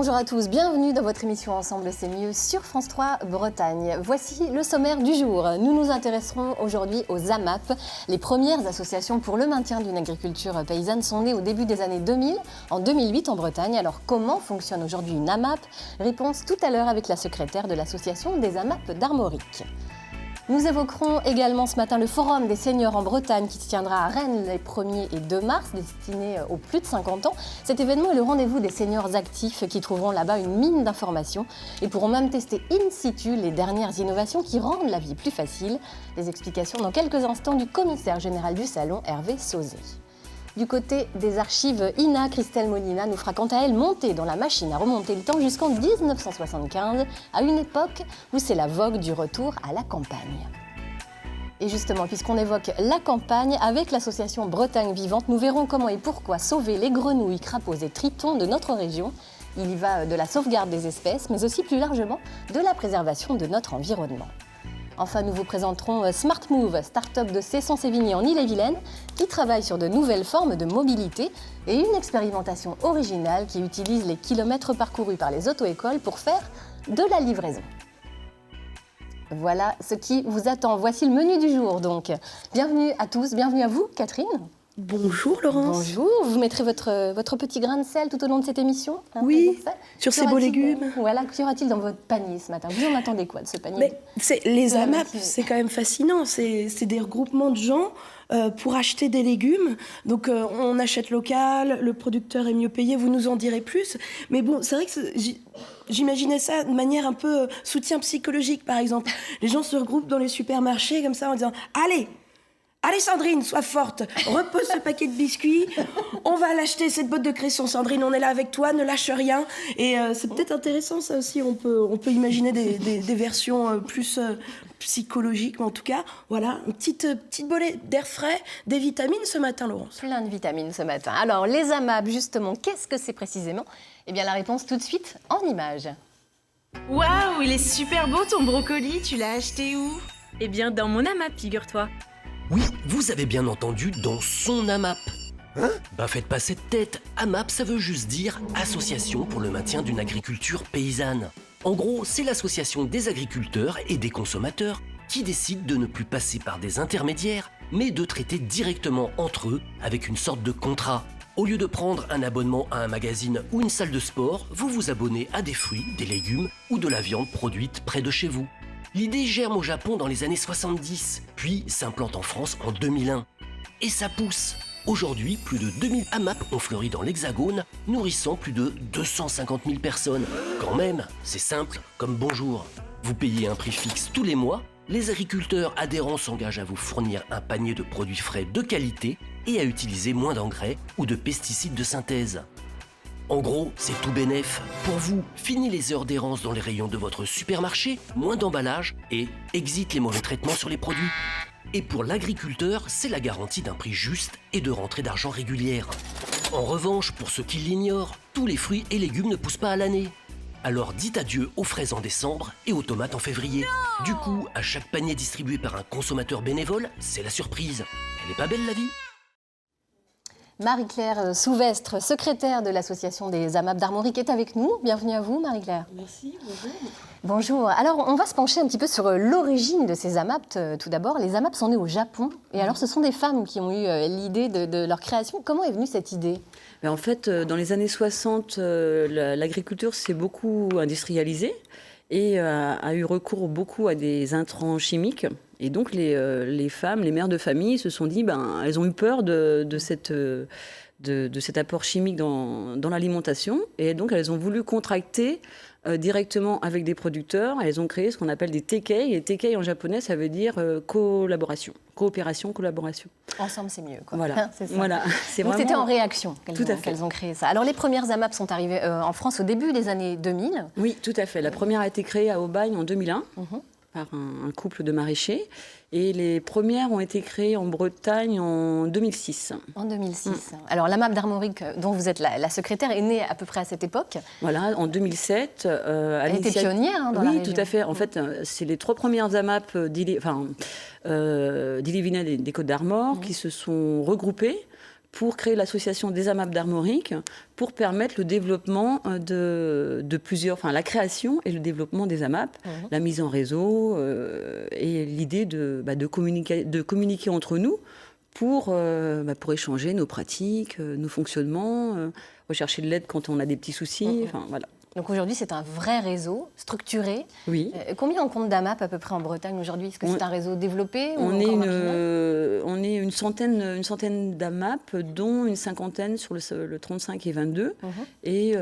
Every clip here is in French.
Bonjour à tous, bienvenue dans votre émission Ensemble c'est mieux sur France 3 Bretagne. Voici le sommaire du jour. Nous nous intéresserons aujourd'hui aux AMAP. Les premières associations pour le maintien d'une agriculture paysanne sont nées au début des années 2000, en 2008 en Bretagne. Alors comment fonctionne aujourd'hui une AMAP? Réponse tout à l'heure avec la secrétaire de l'association des AMAP d'Armorique. Nous évoquerons également ce matin le Forum des seniors en Bretagne qui se tiendra à Rennes les 1er et 2 mars, destiné aux plus de 50 ans. Cet événement est le rendez-vous des seniors actifs qui trouveront là-bas une mine d'informations et pourront même tester in situ les dernières innovations qui rendent la vie plus facile. Les explications dans quelques instants du commissaire général du Salon, Hervé Sauzé. Du côté des archives INA, Christelle Molina nous fera quant à elle monter dans la machine à remonter le temps jusqu'en 1975, à une époque où c'est la vogue du retour à la campagne. Et justement, puisqu'on évoque la campagne, avec l'association Bretagne Vivante, nous verrons comment et pourquoi sauver les grenouilles, crapauds et tritons de notre région. Il y va de la sauvegarde des espèces, mais aussi plus largement de la préservation de notre environnement. Enfin, nous vous présenterons Smart Move, start-up de Cesson-Sévigné en Ille-et-Vilaine, qui travaille sur de nouvelles formes de mobilité et une expérimentation originale qui utilise les kilomètres parcourus par les auto-écoles pour faire de la livraison. Voilà ce qui vous attend. Voici le menu du jour donc. Bienvenue à tous, bienvenue à vous Catherine. Bonjour Laurence. Bonjour, vous mettrez votre petit grain de sel tout au long de cette émission. Oui, sur ces beaux légumes. Voilà, qu'y aura-t-il dans votre panier ce matin? Vous en attendez quoi de ce panier? Les AMAP, c'est quand même fascinant. C'est des regroupements de gens pour acheter des légumes. Donc on achète local, le producteur est mieux payé, vous nous en direz plus. Mais bon, c'est vrai que j'imaginais ça de manière un peu soutien psychologique par exemple. Les gens se regroupent dans les supermarchés comme ça en disant « Allez Sandrine, sois forte, repose ce paquet de biscuits, on va l'acheter cette botte de cresson Sandrine, on est là avec toi, ne lâche rien. » Et c'est peut-être intéressant ça aussi, on peut imaginer des versions plus psychologiques, mais en tout cas, voilà, une petite bolée d'air frais, des vitamines ce matin Laurence. Plein de vitamines ce matin. Alors les AMAP justement, qu'est-ce que c'est précisément? Eh bien la réponse tout de suite en images. Waouh, il est super beau ton brocoli, tu l'as acheté où? Eh bien dans mon AMAP, figure-toi. Oui, vous avez bien entendu, dans son AMAP. Bah faites pas cette tête, AMAP ça veut juste dire Association pour le maintien d'une agriculture paysanne. En gros, c'est l'association des agriculteurs et des consommateurs qui décident de ne plus passer par des intermédiaires, mais de traiter directement entre eux avec une sorte de contrat. Au lieu de prendre un abonnement à un magazine ou une salle de sport, vous vous abonnez à des fruits, des légumes ou de la viande produite près de chez vous. L'idée germe au Japon dans les années 70, puis s'implante en France en 2001. Et ça pousse. Aujourd'hui, plus de 2000 AMAP ont fleuri dans l'Hexagone, nourrissant plus de 250 000 personnes. Quand même, c'est simple comme bonjour. Vous payez un prix fixe tous les mois, les agriculteurs adhérents s'engagent à vous fournir un panier de produits frais de qualité et à utiliser moins d'engrais ou de pesticides de synthèse. En gros, c'est tout bénef. Pour vous, fini les heures d'errance dans les rayons de votre supermarché, moins d'emballage et exit les mauvais traitements sur les produits. Et pour l'agriculteur, c'est la garantie d'un prix juste et de rentrée d'argent régulière. En revanche, pour ceux qui l'ignorent, tous les fruits et légumes ne poussent pas à l'année. Alors dites adieu aux fraises en décembre et aux tomates en février. Du coup, à chaque panier distribué par un consommateur bénévole, c'est la surprise. Elle est pas belle la vie ? Marie-Claire Souvestre, secrétaire de l'association des AMAP d'Armorique, est avec nous. Bienvenue à vous, Marie-Claire. Merci, bonjour. Bonjour. Alors, on va se pencher un petit peu sur l'origine de ces AMAP. Tout d'abord, les AMAP sont nés au Japon. Et alors, ce sont des femmes qui ont eu l'idée de leur création. Comment est venue cette idée ? En fait, dans les années 60, l'agriculture s'est beaucoup industrialisée et a eu recours beaucoup à des intrants chimiques. Et donc, les femmes, les mères de famille se sont dit, elles ont eu peur de cet apport chimique dans l'alimentation. Et donc, elles ont voulu contracter directement avec des producteurs. Elles ont créé ce qu'on appelle des teikei. Et teikei, en japonais, ça veut dire collaboration. Coopération, collaboration. Ensemble, c'est mieux, quoi. Voilà. C'est ça. Voilà. C'est donc, c'était en réaction qu'elles ont créé ça. Alors, les premières AMAP sont arrivées en France au début des années 2000. Oui, tout à fait. La première a été créée à Aubagne en 2001. Par un couple de maraîchers. Et les premières ont été créées en Bretagne en 2006. En 2006. Alors, l'AMAP d'Armorique, dont vous êtes la secrétaire, est née à peu près à cette époque. Voilà, en 2007. Elle était pionnière dans la région. Oui, tout à fait. En fait, c'est les 3 premières AMAP d'Ille-et-Vilaine des Côtes d'Armor qui se sont regroupées pour créer l'association des AMAP d'Armorique, pour permettre le développement de plusieurs, enfin la création et le développement des AMAP, la mise en réseau et l'idée de communiquer entre nous pour échanger nos pratiques, nos fonctionnements, rechercher de l'aide quand on a des petits soucis, enfin voilà. Donc aujourd'hui, c'est un vrai réseau structuré. Oui. Combien on compte d'AMAP à peu près en Bretagne aujourd'hui? Est-ce que c'est un réseau développé ou on encore est une centaine d'AMAP, dont une cinquantaine sur le 35 et 22. Et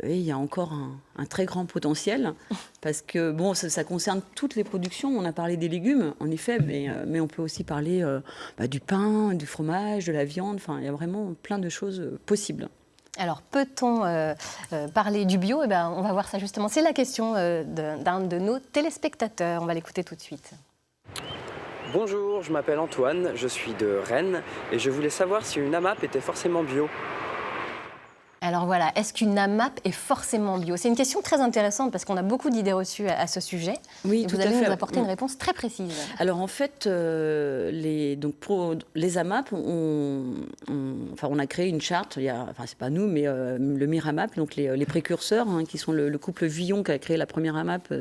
il y a encore un très grand potentiel, parce que bon, ça concerne toutes les productions. On a parlé des légumes, en effet, mais on peut aussi parler du pain, du fromage, de la viande. Enfin, il y a vraiment plein de choses possibles. Alors, peut-on parler du bio? On va voir ça justement. C'est la question d'un de nos téléspectateurs. On va l'écouter tout de suite. Bonjour, je m'appelle Antoine, je suis de Rennes et je voulais savoir si une AMAP était forcément bio. Alors voilà, est-ce qu'une AMAP est forcément bio? C'est une question très intéressante parce qu'on a beaucoup d'idées reçues à ce sujet. Oui, et tout vous à allez fait. nous apporter une réponse très précise. Alors en fait, pour les AMAP, on a créé une charte. C'est pas nous, mais le MIRAMAP, donc les précurseurs, qui sont le couple Villon qui a créé la première AMAP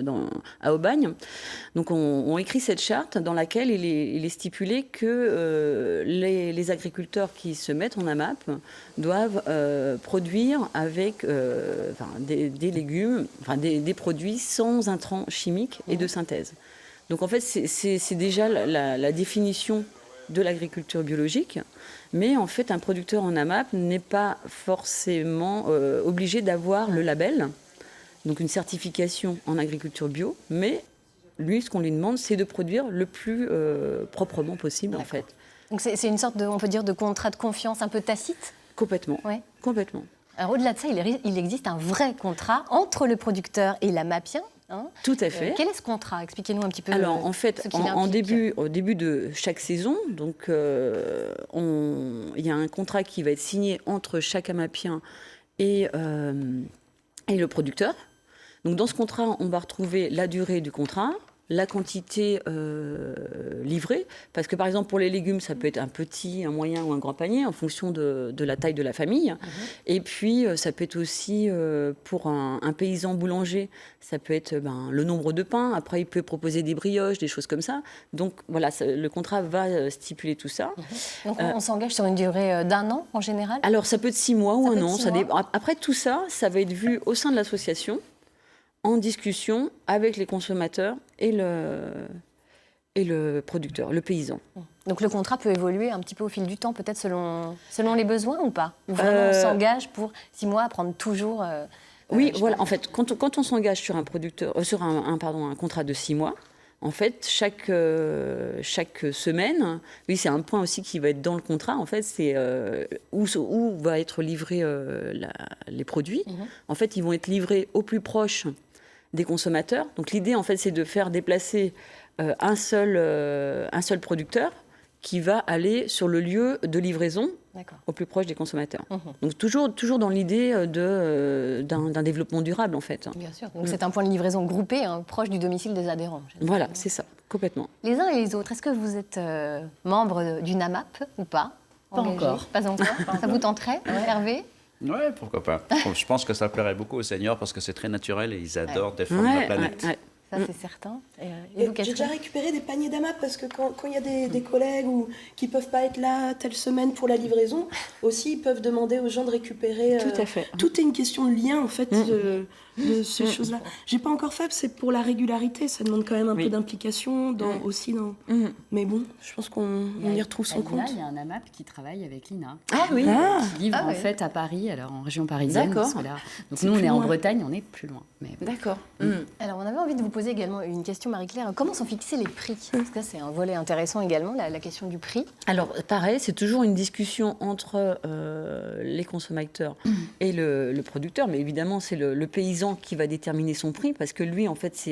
à Aubagne. Donc on écrit cette charte dans laquelle il est stipulé que les agriculteurs qui se mettent en AMAP doivent produire avec des légumes, des produits sans intrants chimiques et de synthèse. Donc en fait, c'est déjà la définition de l'agriculture biologique, mais en fait, un producteur en AMAP n'est pas forcément obligé d'avoir le label, donc une certification en agriculture bio, mais lui, ce qu'on lui demande, c'est de produire le plus proprement possible, en fait. Donc c'est une sorte on peut dire, de contrat de confiance un peu tacite? Complètement. Ouais. Complètement. Alors au-delà de ça, il existe un vrai contrat entre le producteur et l'AMAPien. Tout à fait. Quel est ce contrat? Expliquez-nous un petit peu. Alors en fait, au début de chaque saison, donc il y a un contrat qui va être signé entre chaque AMAPien et le producteur. Donc dans ce contrat, on va retrouver la durée du contrat, la quantité livrée, parce que par exemple pour les légumes, ça peut être un petit, un moyen ou un grand panier en fonction de la taille de la famille. Et puis ça peut être aussi pour un paysan boulanger, ça peut être le nombre de pains. Après, il peut proposer des brioches, des choses comme ça. Donc voilà, le contrat va stipuler tout ça. Donc on s'engage sur une durée d'1 an en général? Alors ça peut être 6 mois ou 1 an. Après tout ça, ça va être vu au sein de l'association, en discussion avec les consommateurs et le producteur, le paysan. Donc le contrat peut évoluer un petit peu au fil du temps, peut-être selon les besoins ou pas? Ou vraiment on s'engage pour 6 mois à prendre toujours... oui, voilà. En fait, quand on s'engage sur un contrat de 6 mois, en fait, chaque semaine, oui, c'est un point aussi qui va être dans le contrat, en fait, c'est où va être livré les produits. En fait, ils vont être livrés au plus proche des consommateurs. Donc l'idée, en fait, c'est de faire déplacer un seul producteur qui va aller sur le lieu de livraison au plus proche des consommateurs. Donc toujours dans l'idée d'un développement durable, en fait. Bien sûr. Donc c'est un point de livraison groupé, proche du domicile des adhérents. Voilà, c'est ça, complètement. Les uns et les autres, est-ce que vous êtes membre d'une AMAP ou pas? Pas encore. Pas encore. Ça vous tenterait, Hervé? Oui, pourquoi pas. Je pense que ça plairait beaucoup aux seniors parce que c'est très naturel et ils adorent défendre la planète. Ça, c'est certain. J'ai déjà récupéré des paniers d'AMAP parce que quand il y a des collègues qui ne peuvent pas être là telle semaine pour la livraison, aussi, ils peuvent demander aux gens de récupérer. Tout à fait. Tout est une question de lien, en fait, de ces choses-là. Je n'ai pas encore fait, c'est pour la régularité. Ça demande quand même un peu d'implication aussi. Mais bon, je pense qu'on y retrouve son compte. Il y a un AMAP qui travaille avec l'INA. Ah oui. Qui livre en fait à Paris, alors en région parisienne. D'accord. Donc nous, on est en Bretagne, on est plus loin. Mais... D'accord. Alors, on avait envie de vous poser également une question, Marie-Claire. Comment sont fixés les prix? Parce que c'est un volet intéressant également, la question du prix. Alors, pareil, c'est toujours une discussion entre les consommateurs et le producteur. Mais évidemment, c'est le paysan qui va déterminer son prix parce que lui, en fait,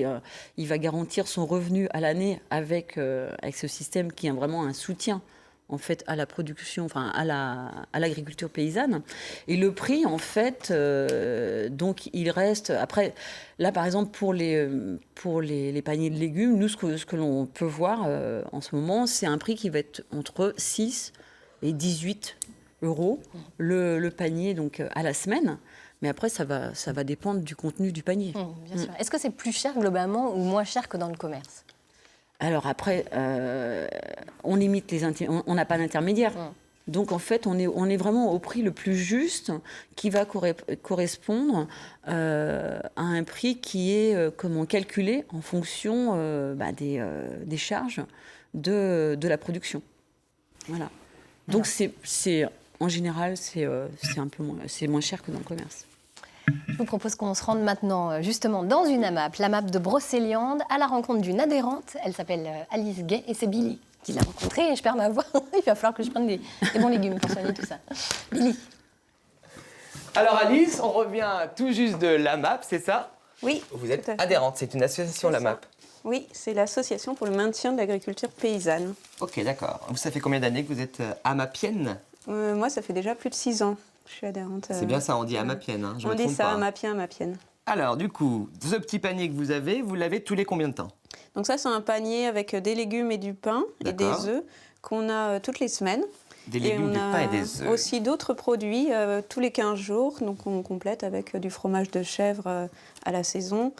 il va garantir son revenu à l'année avec ce système qui est vraiment un soutien en fait à la production, enfin à l'agriculture paysanne. Et le prix, en fait, donc il reste. Après, là, par exemple, pour les paniers de légumes, nous, ce que l'on peut voir en ce moment, c'est un prix qui va être entre 6 et 18 € le panier donc, à la semaine. Mais après, ça va dépendre du contenu du panier. Bien sûr. Est-ce que c'est plus cher globalement ou moins cher que dans le commerce? Alors après, on limite on n'a pas d'intermédiaire. Donc en fait, on est vraiment au prix le plus juste qui va correspondre à un prix qui est calculé en fonction des charges de la production. Voilà. Donc en général, c'est moins cher que dans le commerce. Je vous propose qu'on se rende maintenant justement dans une AMAP, l'AMAP de Brocéliande, à la rencontre d'une adhérente. Elle s'appelle Alice Gay et c'est Billy qui l'a rencontrée. Et je perds ma voix. Il va falloir que je prenne des bons légumes pour soigner tout ça. Billy. Alors Alice, on revient tout juste de l'AMAP, c'est ça? Oui. Vous êtes adhérente, c'est une association l'AMAP? Oui, c'est l'association pour le maintien de l'agriculture paysanne. Ok, d'accord. Ça fait combien d'années que vous êtes amapienne? Moi, ça fait déjà plus de 6 ans. Je suis adhérente. C'est bien ça, on dit amapienne, hein, on dit ça, amapien, amapienne. Alors, du coup, ce petit panier que vous l'avez tous les combien de temps? Donc ça, c'est un panier avec des légumes et du pain et des œufs qu'on a toutes les semaines. Des légumes, du pain et des œufs. Aussi d'autres produits tous les 15 jours. Donc on complète avec du fromage de chèvre à la saison,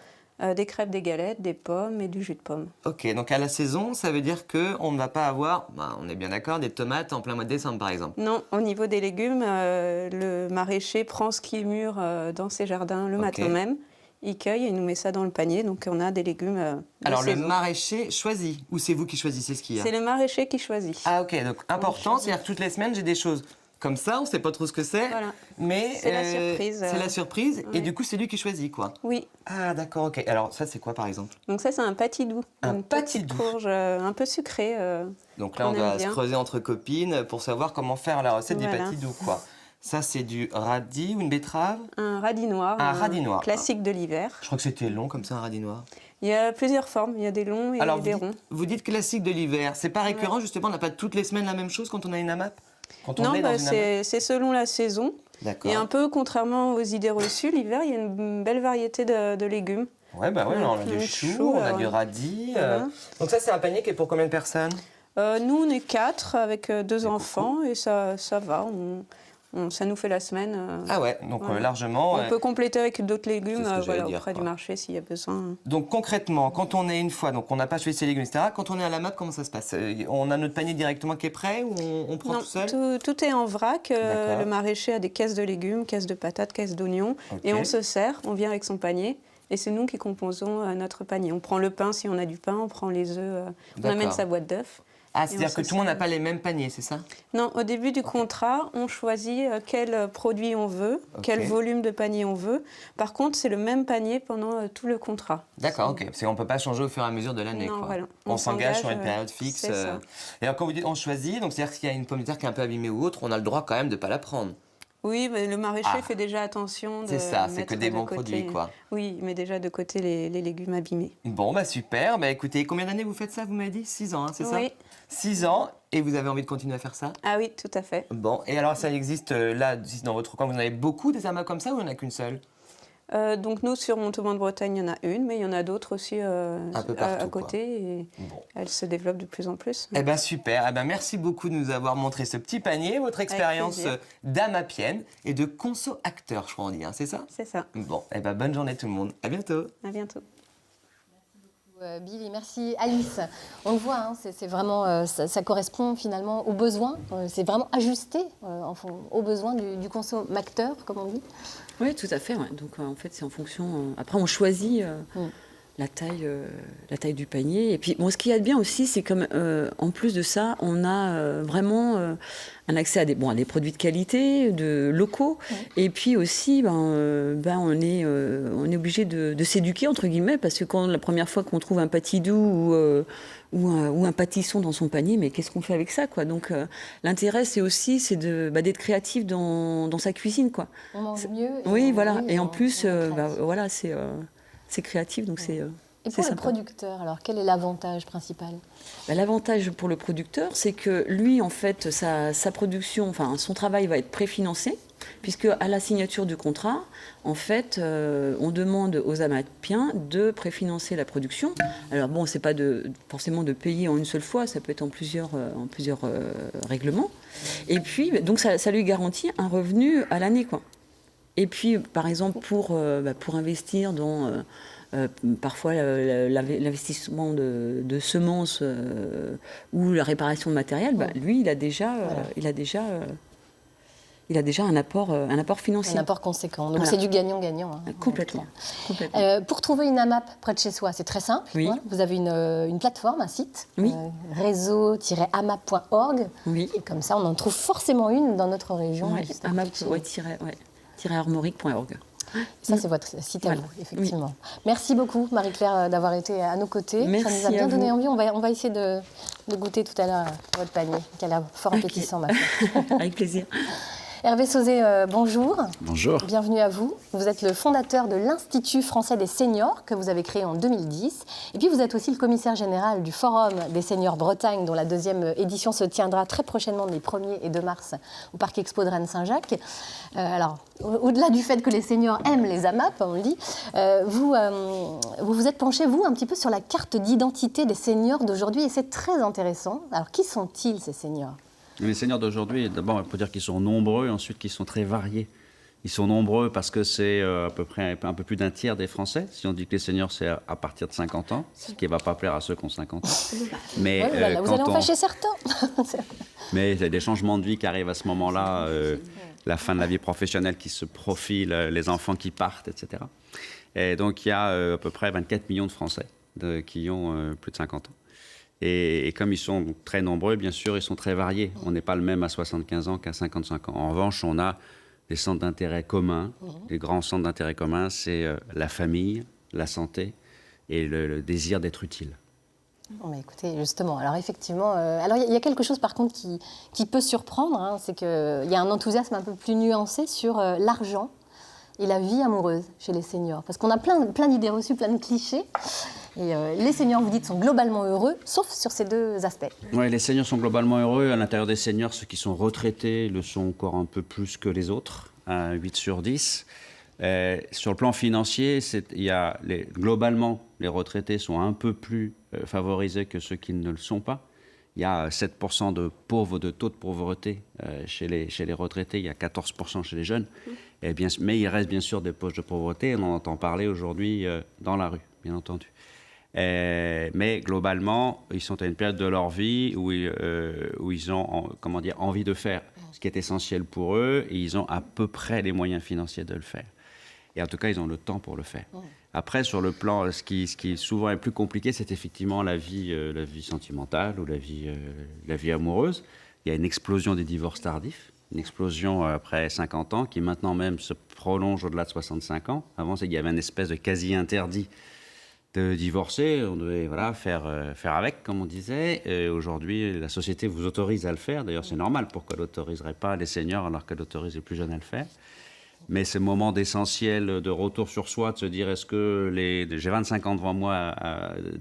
des crêpes, des galettes, des pommes et du jus de pomme. Ok, donc à la saison, ça veut dire qu'on ne va pas avoir, on est bien d'accord, des tomates en plein mois de décembre par exemple? Non, au niveau des légumes, le maraîcher prend ce qui est mûr dans ses jardins le matin même. Il cueille et il nous met ça dans le panier, donc on a des légumes Alors saison. Le maraîcher choisit, ou c'est vous qui choisissez ce qu'il y a? C'est le maraîcher qui choisit. Ah ok, donc important, c'est-à-dire que toutes les semaines j'ai des choses comme ça, on ne sait pas trop ce que c'est, voilà. Mais c'est la surprise. C'est la surprise, oui. Et du coup c'est lui qui choisit quoi? Oui. Ah d'accord, ok. Alors ça c'est quoi par exemple? Donc ça c'est un patidou, une petite courge un peu sucrée. Donc là on doit se creuser entre copines pour savoir comment faire la recette des patidous quoi. Ça, c'est du radis ou une betterave? Un radis noir. Un radis noir. Classique de l'hiver. Je crois que c'était long comme ça, un radis noir. Il y a plusieurs formes. Il y a des longs et des ronds. Vous dites classique de l'hiver. C'est pas récurrent, justement? On n'a pas toutes les semaines la même chose quand on a une AMAP? Non, c'est selon la saison. D'accord. Et un peu contrairement aux idées reçues, l'hiver, il y a une belle variété de légumes. Ouais, on a du chou, on a du radis. Donc ça, c'est un panier qui est pour combien de personnes? Nous, on est 4 avec 2 enfants et ça va. Ça nous fait la semaine. Ah ouais, donc largement. On peut compléter avec d'autres légumes auprès du marché s'il y a besoin. Donc concrètement, quand on est une fois, donc on n'a pas choisi ses légumes, etc., quand on est à la MAP, comment ça se passe? On a notre panier directement qui est prêt ou on prend tout seul? Tout est en vrac. Le maraîcher a des caisses de légumes, caisses de patates, caisses d'oignons. Okay. Et on se sert, on vient avec son panier. Et c'est nous qui composons notre panier. On prend le pain si on a du pain, on prend les œufs, on amène sa boîte d'œufs. Ah, c'est-à-dire que tout le monde n'a pas les mêmes paniers, c'est ça? Non, au début du contrat, on choisit quel produit on veut, quel volume de panier on veut. Par contre, c'est le même panier pendant tout le contrat. D'accord, ok. Parce qu'on ne peut pas changer au fur et à mesure de l'année. Voilà. On s'engage sur une période fixe. C'est ça. Et alors, quand vous dites on choisit, donc c'est-à-dire qu'il y a une pomme de terre qui est un peu abîmée ou autre, on a le droit quand même de ne pas la prendre. Oui, mais le maraîcher fait déjà attention de c'est ça, c'est mettre que des bons côté, produits, quoi. Oui, il met déjà de côté les légumes abîmés. Bon, super. Écoutez, combien d'années vous faites ça, vous m'avez dit? 6 ans, c'est ça? Oui. 6 ans, et vous avez envie de continuer à faire ça? Ah oui, tout à fait. Bon, et alors ça existe là, dans votre coin, vous en avez beaucoup des AMAP comme ça ou il n'y en a qu'une seule? Donc nous, sur Montauban de Bretagne, il y en a une, mais il y en a d'autres aussi un peu partout, à côté. Et elles se développent de plus en plus. Eh bien, super. Eh ben, merci beaucoup de nous avoir montré ce petit panier, votre expérience d'amapienne et de conso-acteur, je crois on dit, hein, c'est ça? C'est ça. Bon, eh ben, bonne journée tout le monde. À bientôt. À bientôt. Billy, merci Alice. On le voit, hein, c'est vraiment, ça correspond finalement aux besoins. C'est vraiment ajusté aux besoins du consommateur, comme on dit. Oui, tout à fait. Ouais. Donc en fait, c'est en fonction. Après, on choisit la taille du panier. Et puis, ce qu'il y a de bien aussi, c'est comme en plus de ça, on a vraiment un accès à des produits de qualité, locaux. Et puis aussi, on est obligé de s'éduquer entre guillemets, parce que quand la première fois qu'on trouve un patidou ou un pâtisson dans son panier, mais qu'est-ce qu'on fait avec ça, quoi? Donc l'intérêt, c'est d'être créatif dans sa cuisine, quoi. On mange mieux. Oui, voilà. Et en plus, c'est créatif, donc c'est. Et pour le producteur, alors quel est l'avantage principal? L'avantage pour le producteur, c'est que lui, en fait, sa production, son travail va être préfinancé. Puisque à la signature du contrat, en fait, on demande aux AMAPiens de préfinancer la production. Alors bon, c'est pas forcément de payer en une seule fois, ça peut être en plusieurs règlements. Et puis, donc ça lui garantit un revenu à l'année, quoi. Et puis, par exemple, pour investir dans parfois l'investissement de semences ou la réparation de matériel, lui, il a déjà un apport financier. Un apport conséquent. Donc c'est du gagnant-gagnant. Hein, complètement. Pour trouver une AMAP près de chez soi, c'est très simple. Oui. Hein. Vous avez une plateforme, un site, oui. réseau-amap.org. Oui. Et comme ça, on en trouve forcément une dans notre région. Oui. amap-armorique.org. Ça, c'est votre site à vous, effectivement. Oui. Merci beaucoup, Marie-Claire, d'avoir été à nos côtés. Merci. Ça nous a bien donné envie. On va essayer de goûter tout à l'heure votre panier, qui a l'air fort appétissant maintenant. Avec plaisir. Hervé Sauzet, bonjour. Bonjour. Bienvenue à vous. Vous êtes le fondateur de l'Institut français des seniors que vous avez créé en 2010. Et puis vous êtes aussi le commissaire général du Forum des seniors Bretagne, dont la 2e édition se tiendra très prochainement les 1er et 2 mars au Parc Expo de Rennes-Saint-Jacques. Alors, au-delà du fait que les seniors aiment les AMAP, on le dit, vous vous êtes penché, vous, un petit peu sur la carte d'identité des seniors d'aujourd'hui et c'est très intéressant. Alors, qui sont-ils, ces seniors ? Les seniors d'aujourd'hui, d'abord, il faut dire qu'ils sont nombreux, ensuite qu'ils sont très variés. Ils sont nombreux parce que c'est à peu près un peu plus d'un tiers des Français. Si on dit que les seniors, c'est à partir de 50 ans, ce qui ne va pas plaire à ceux qui ont 50 ans. Mais, vous allez en fâcher certains. Mais il y a des changements de vie qui arrivent à ce moment-là, la fin de la vie professionnelle qui se profile, les enfants qui partent, etc. Et donc, il y a à peu près 24 millions de Français qui ont plus de 50 ans. Et comme ils sont très nombreux, bien sûr, ils sont très variés. On n'est pas le même à 75 ans qu'à 55 ans. En revanche, on a des centres d'intérêt communs. Les grands centres d'intérêt communs, c'est la famille, la santé et le désir d'être utile. Bon, mais écoutez, justement, alors effectivement, il y a quelque chose par contre qui peut surprendre, hein, c'est qu'il y a un enthousiasme un peu plus nuancé sur l'argent et la vie amoureuse chez les seniors. Parce qu'on a plein d'idées reçues, plein de clichés. Et les seniors, vous dites, sont globalement heureux, sauf sur ces 2 aspects. Oui, les seniors sont globalement heureux. À l'intérieur des seniors, ceux qui sont retraités le sont encore un peu plus que les autres, à 8 sur 10. Sur le plan financier, globalement, les retraités sont un peu plus favorisés que ceux qui ne le sont pas. Il y a 7% de taux de pauvreté chez les retraités, il y a 14% chez les jeunes. Mais il reste bien sûr des poches de pauvreté, on en entend parler aujourd'hui dans la rue, bien entendu. Mais globalement, ils sont à une période de leur vie où ils ont envie de faire ce qui est essentiel pour eux et ils ont à peu près les moyens financiers de le faire. Et en tout cas, ils ont le temps pour le faire. Après, sur le plan, ce qui souvent est plus compliqué, c'est effectivement la vie sentimentale ou la vie amoureuse. Il y a une explosion des divorces tardifs, une explosion après 50 ans qui maintenant même se prolonge au-delà de 65 ans. Avant, il y avait une espèce de quasi-interdit de divorcer, on devait faire avec, comme on disait. Et aujourd'hui, la société vous autorise à le faire. D'ailleurs, c'est normal. Pourquoi elle n'autoriserait pas les seniors alors qu'elle autorise les plus jeunes à le faire ? Mais ce moment d'essentiel, de retour sur soi, de se dire est-ce que j'ai 25 ans devant moi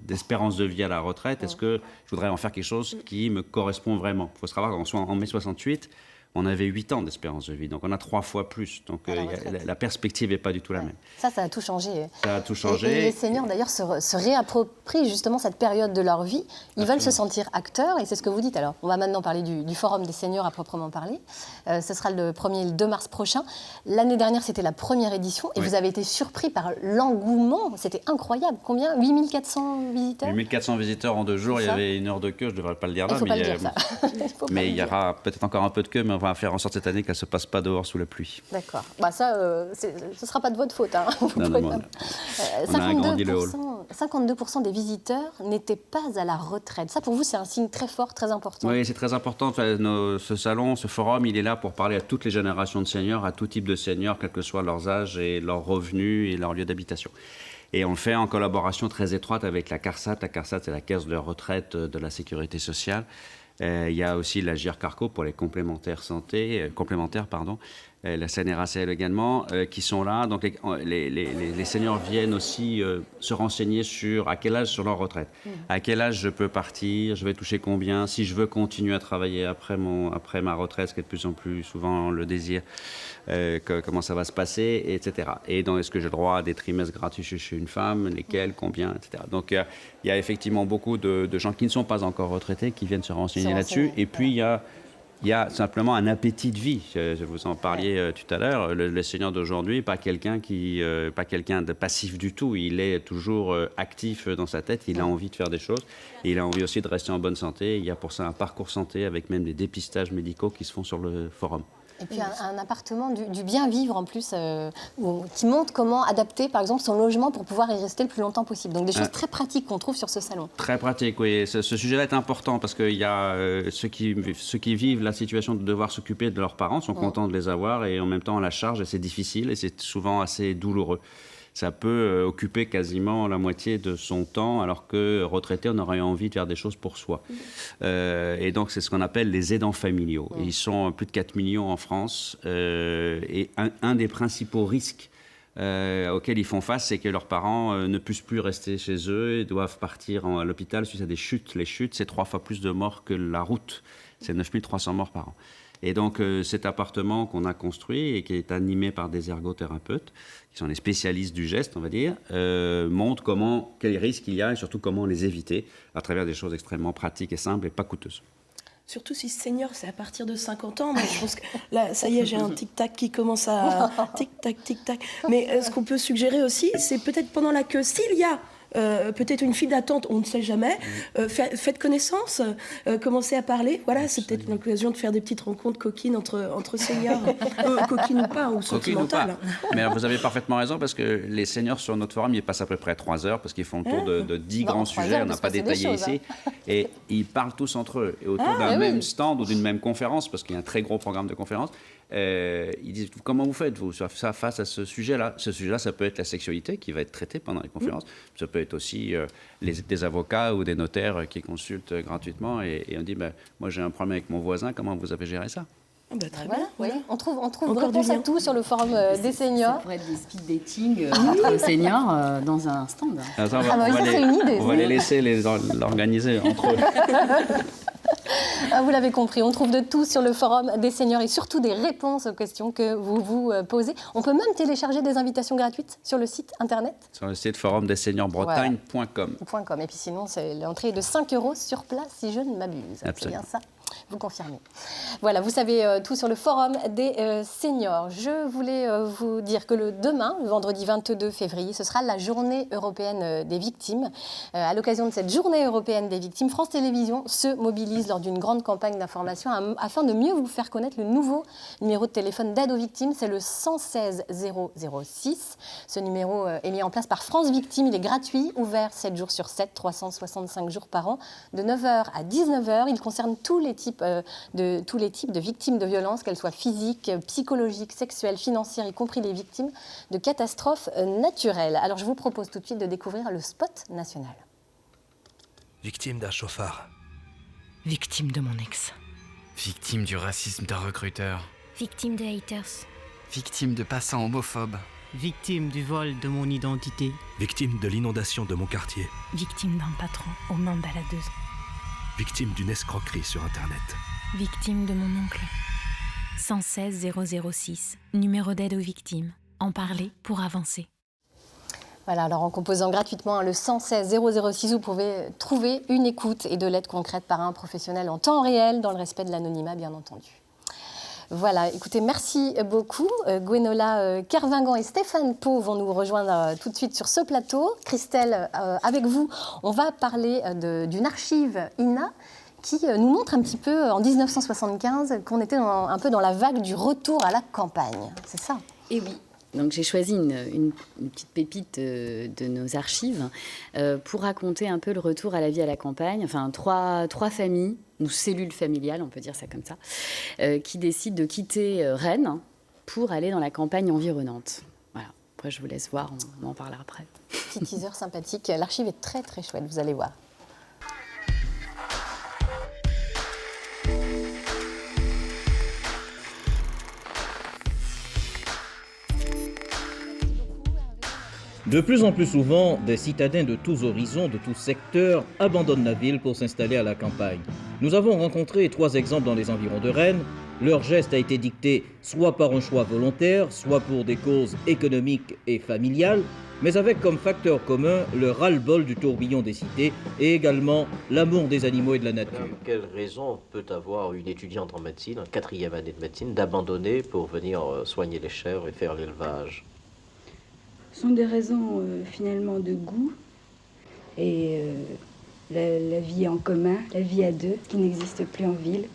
d'espérance de vie à la retraite, est-ce que je voudrais en faire quelque chose qui me correspond vraiment ? Il faut savoir qu'en mai 68, on avait 8 ans d'espérance de vie, donc on a 3 fois plus. Donc la perspective n'est pas du tout la même. Ça a tout changé. Ça a tout changé. Et les seniors, d'ailleurs, se réapproprient justement cette période de leur vie. Ils veulent se sentir acteurs, et c'est ce que vous dites. Alors, on va maintenant parler du Forum des seniors à proprement parler. Ce sera le 1er et le 2 mars prochain. L'année dernière, c'était la première édition, et vous avez été surpris par l'engouement. C'était incroyable. Combien ? 8400 visiteurs ? 8400 visiteurs en 2 jours. Il y avait 1 heure de queue, je ne devrais pas le dire là. Il ne faut pas le dire, ça. Mais il y aura peut-être encore un peu de queue, mais on va faire en sorte cette année qu'elle ne se passe pas dehors sous la pluie. D'accord. Ce ne sera pas de votre faute. Hein. Non, 52% des visiteurs n'étaient pas à la retraite. Ça, pour vous, c'est un signe très fort, très important. Oui, c'est très important. Ce salon, ce forum, il est là pour parler à toutes les générations de seniors, à tout type de seniors, quel que soit leurs âges et leurs revenus et leur lieu d'habitation. Et on le fait en collaboration très étroite avec la CARSAT. La CARSAT, c'est la caisse de retraite de la sécurité sociale. Il y a aussi la GIR Carco pour les complémentaires la CNRACL également, qui sont là. Donc les seniors viennent aussi se renseigner sur à quel âge sur leur retraite. À quel âge je peux partir, je vais toucher combien, si je veux continuer à travailler après ma retraite, ce qui est de plus en plus souvent le désir, comment ça va se passer, etc. Et est-ce que j'ai le droit à des trimestres gratuits chez une femme, lesquels, combien, etc. Donc il y a effectivement beaucoup de gens qui ne sont pas encore retraités qui viennent se renseigner là-dessus. Et puis il y a simplement un appétit de vie. Je vous en parliez tout à l'heure. Le senior d'aujourd'hui, pas quelqu'un de passif du tout. Il est toujours actif dans sa tête. Il a envie de faire des choses. Et il a envie aussi de rester en bonne santé. Il y a pour ça un parcours santé avec même des dépistages médicaux qui se font sur le forum. Et puis un appartement du bien vivre en plus, qui montre comment adapter par exemple son logement pour pouvoir y rester le plus longtemps possible. Donc des choses très pratiques qu'on trouve sur ce salon. Très pratique, oui. Ce sujet-là est important parce qu'il y a ceux qui vivent la situation de devoir s'occuper de leurs parents sont contents de les avoir et en même temps la charge c'est difficile et c'est souvent assez douloureux. Ça peut occuper quasiment la moitié de son temps, alors que retraité, on aurait envie de faire des choses pour soi. Et donc, c'est ce qu'on appelle les aidants familiaux. Et ils sont plus de 4 millions en France. Et un des principaux risques auxquels ils font face, c'est que leurs parents ne puissent plus rester chez eux et doivent partir à l'hôpital suite à des chutes. Les chutes, c'est 3 fois plus de morts que la route. C'est 9300 morts par an. Et donc, cet appartement qu'on a construit et qui est animé par des ergothérapeutes, qui sont les spécialistes du geste, on va dire, montre quels risques il y a et surtout comment les éviter à travers des choses extrêmement pratiques et simples et pas coûteuses. Surtout si senior, c'est à partir de 50 ans. Moi, je pense que là, ça y est, j'ai un tic-tac qui commence à... Tic-tac, tic-tac. Mais ce qu'on peut suggérer aussi, c'est peut-être pendant la queue, s'il y a peut-être une file d'attente, on ne sait jamais. Faites connaissance, commencez à parler. Voilà, c'est peut-être l'occasion de faire des petites rencontres coquines entre seniors. Coquines ou pas, ou sentimentales. Mais vous avez parfaitement raison, parce que les seniors sur notre forum, ils passent à peu près 3 heures, parce qu'ils font le tour de 10 grands sujets, on n'a pas détaillé ici. Et ils parlent tous entre eux. Et autour d'un même stand ou d'une même conférence, parce qu'il y a un très gros programme de conférences, ils disent comment vous faites vous face à ce sujet-là. Ce sujet-là, ça peut être la sexualité qui va être traitée pendant les conférences. Ça peut être aussi des avocats ou des notaires qui consultent gratuitement et on dit moi j'ai un problème avec mon voisin, comment vous avez géré ça? Très bien. Oui. On trouve réponse à tout sur le forum des seniors. Ça pourrait être des speed dating entre seniors dans un stand. Attends, on va les laisser l'organiser entre eux. Vous l'avez compris, on trouve de tout sur le forum des seniors et surtout des réponses aux questions que vous vous posez. On peut même télécharger des invitations gratuites sur le site internet. Sur le site forumdesseniorsbretagne.com. .com. Et puis sinon, l'entrée est de 5 € sur place, si je ne m'abuse. C'est bien ça? Vous confirmez. Voilà, vous savez tout sur le forum des seniors. Je voulais vous dire que demain, le vendredi 22 février, ce sera la journée européenne des victimes. À l'occasion de cette journée européenne des victimes, France Télévisions se mobilise lors d'une grande campagne d'information afin de mieux vous faire connaître le nouveau numéro de téléphone d'aide aux victimes. C'est le 116 006. Ce numéro est mis en place par France Victimes. Il est gratuit, ouvert 7 jours sur 7, 365 jours par an, de 9h à 19h. Il concerne tous les types de victimes de violences, qu'elles soient physiques, psychologiques, sexuelles, financières, y compris les victimes de catastrophes naturelles. Alors je vous propose tout de suite de découvrir le spot national. Victime d'un chauffard. Victime de mon ex. Victime du racisme d'un recruteur. Victime de haters. Victime de passants homophobes. Victime du vol de mon identité. Victime de l'inondation de mon quartier. Victime d'un patron aux mains baladeuses. Victime d'une escroquerie sur Internet. Victime de mon oncle. 116 006, numéro d'aide aux victimes. En parler pour avancer. Voilà, alors en composant gratuitement le 116 006, vous pouvez trouver une écoute et de l'aide concrète par un professionnel en temps réel, dans le respect de l'anonymat, bien entendu. Voilà, écoutez, merci beaucoup. Gwenola Kervingan et Stéphane Pau vont nous rejoindre tout de suite sur ce plateau. Christelle, avec vous, on va parler d'une archive INA qui nous montre un petit peu, en 1975, qu'on était un peu dans la vague du retour à la campagne. C'est ça? Eh oui. Donc j'ai choisi une petite pépite de nos archives pour raconter un peu le retour à la vie à la campagne. Enfin, trois familles, ou cellules familiales, on peut dire ça comme ça, qui décident de quitter Rennes pour aller dans la campagne environnante. Voilà. Après, je vous laisse voir, on en parlera après. Petit teaser sympathique. L'archive est très très chouette, vous allez voir. De plus en plus souvent, des citadins de tous horizons, de tous secteurs, abandonnent la ville pour s'installer à la campagne. Nous avons rencontré 3 exemples dans les environs de Rennes. Leur geste a été dicté soit par un choix volontaire, soit pour des causes économiques et familiales, mais avec comme facteur commun le ras-le-bol du tourbillon des cités et également l'amour des animaux et de la nature. Quelle raison peut avoir une étudiante en médecine, en 4e année de médecine, d'abandonner pour venir soigner les chèvres et faire l'élevage? Ce sont des raisons finalement de goût et la vie en commun, la vie à deux qui n'existe plus en ville,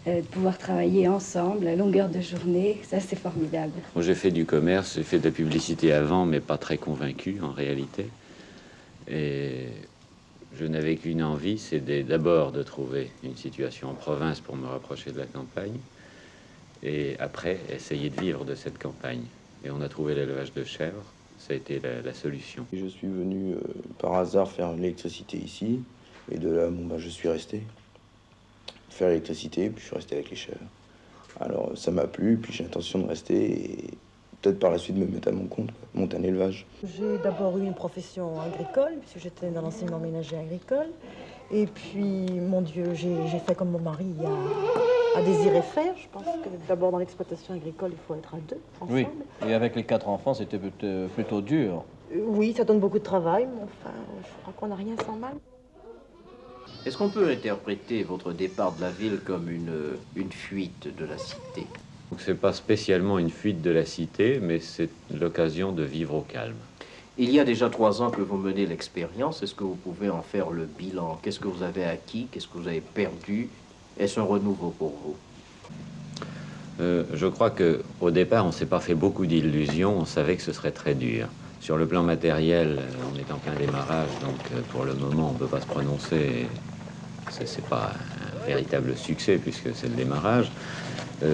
de pouvoir travailler ensemble à longueur de journée, ça c'est formidable. Moi j'ai fait du commerce, j'ai fait de la publicité avant mais pas très convaincu en réalité. Et je n'avais qu'une envie, c'est d'abord de trouver une situation en province pour me rapprocher de la campagne et après essayer de vivre de cette campagne. Et on a trouvé l'élevage de chèvres. Ça a été la solution. Je suis venu par hasard faire l'électricité ici, et de là, je suis resté. Faire l'électricité, puis je suis resté avec les chèvres. Alors ça m'a plu, puis j'ai l'intention de rester, et peut-être par la suite me mettre à mon compte, monter un élevage. J'ai d'abord eu une profession agricole, puisque j'étais dans l'enseignement ménager agricole. Et puis, mon Dieu, j'ai fait comme mon mari a désiré faire. Je pense que d'abord dans l'exploitation agricole, il faut être à 2 ensemble. Oui, et avec les 4 enfants, c'était plutôt dur. Oui, ça donne beaucoup de travail, mais enfin, je crois qu'on n'a rien sans mal. Est-ce qu'on peut interpréter votre départ de la ville comme une fuite de la cité? Donc c'est pas spécialement une fuite de la cité, mais c'est l'occasion de vivre au calme. Il y a déjà 3 ans que vous menez l'expérience. Est-ce que vous pouvez en faire le bilan? Qu'est-ce que vous avez acquis? Qu'est-ce que vous avez perdu? Est-ce un renouveau pour vous? Je crois qu'au départ, on ne s'est pas fait beaucoup d'illusions. On savait que ce serait très dur. Sur le plan matériel, on est en plein démarrage, donc pour le moment, on ne peut pas se prononcer. Ce n'est pas un véritable succès puisque c'est le démarrage.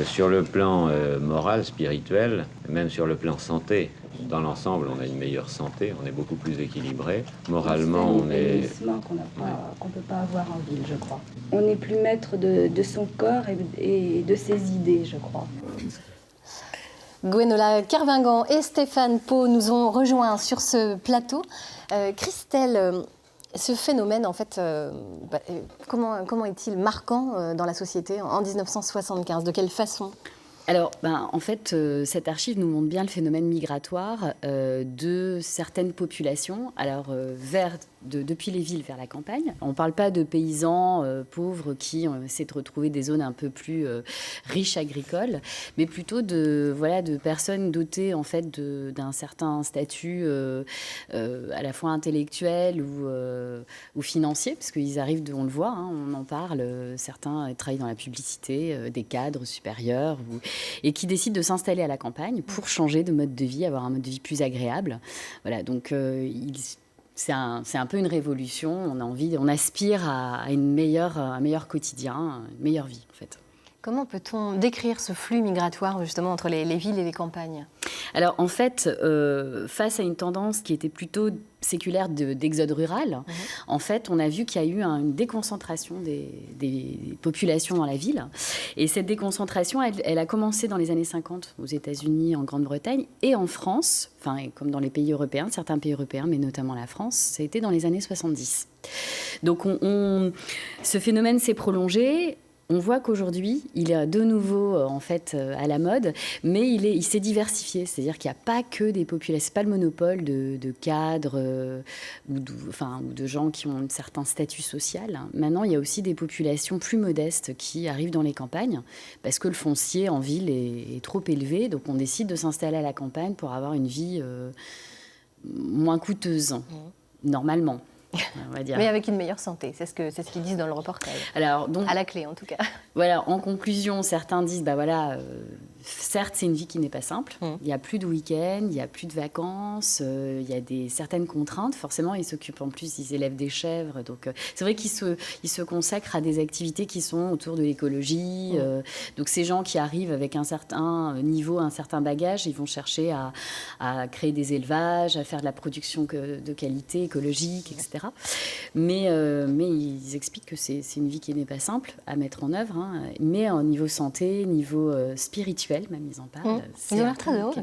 Sur le plan moral, spirituel, même sur le plan santé, dans l'ensemble, on a une meilleure santé, on est beaucoup plus équilibré. Moralement, on est... qu'on ne peut pas avoir en ville, je crois. On n'est plus maître de son corps et de ses idées, je crois. Gwenola Kervingan et Stéphane Pau nous ont rejoints sur ce plateau. Christelle, ce phénomène, en fait, comment est-il marquant dans la société en 1975? De quelle façon? Alors, en fait, cette archive nous montre bien le phénomène migratoire de certaines populations, depuis les villes vers la campagne. On ne parle pas de paysans pauvres qui essaient de retrouver des zones un peu plus riches agricoles, mais plutôt de personnes dotées en fait d'un certain statut à la fois intellectuel ou financier, parce qu'ils arrivent, on le voit, on en parle, certains travaillent dans la publicité, des cadres supérieurs, et qui décident de s'installer à la campagne pour changer de mode de vie, avoir un mode de vie plus agréable. Voilà, donc c'est un peu une révolution. On aspire à un meilleur quotidien, une meilleure vie en fait. Comment peut-on décrire ce flux migratoire justement entre les villes et les campagnes? Alors en fait, face à une tendance qui était plutôt séculaire d'exode rural, en fait, on a vu qu'il y a eu une déconcentration des populations dans la ville. Et cette déconcentration, elle a commencé dans les années 50 aux États-Unis, en Grande-Bretagne et en France, comme dans les pays européens, certains pays européens, mais notamment la France, ça a été dans les années 70. Donc ce phénomène s'est prolongé. On voit qu'aujourd'hui, il est de nouveau en fait à la mode, mais il s'est diversifié. C'est-à-dire qu'il n'y a pas que des populations, c'est pas le monopole de cadres ou de gens qui ont un certain statut social. Maintenant, il y a aussi des populations plus modestes qui arrivent dans les campagnes parce que le foncier en ville est trop élevé. Donc, on décide de s'installer à la campagne pour avoir une vie moins coûteuse, normalement. On va dire. Mais avec une meilleure santé, c'est ce qu'ils disent dans le reportage. Alors, donc, à la clé, en tout cas. Voilà, en conclusion, certains disent, certes, c'est une vie qui n'est pas simple. Il n'y a plus de week-end, il n'y a plus de vacances, il y a certaines contraintes. Forcément, ils s'occupent en plus, ils élèvent des chèvres. Donc, c'est vrai qu'ils se consacrent à des activités qui sont autour de l'écologie. Donc, ces gens qui arrivent avec un certain niveau, un certain bagage, ils vont chercher à créer des élevages, à faire de la production de qualité, écologique, etc. Mais ils expliquent que c'est une vie qui n'est pas simple à mettre en œuvre, mais au niveau santé, niveau spirituel, d'elle, ma mise en parle. Ils ont l'air très heureux.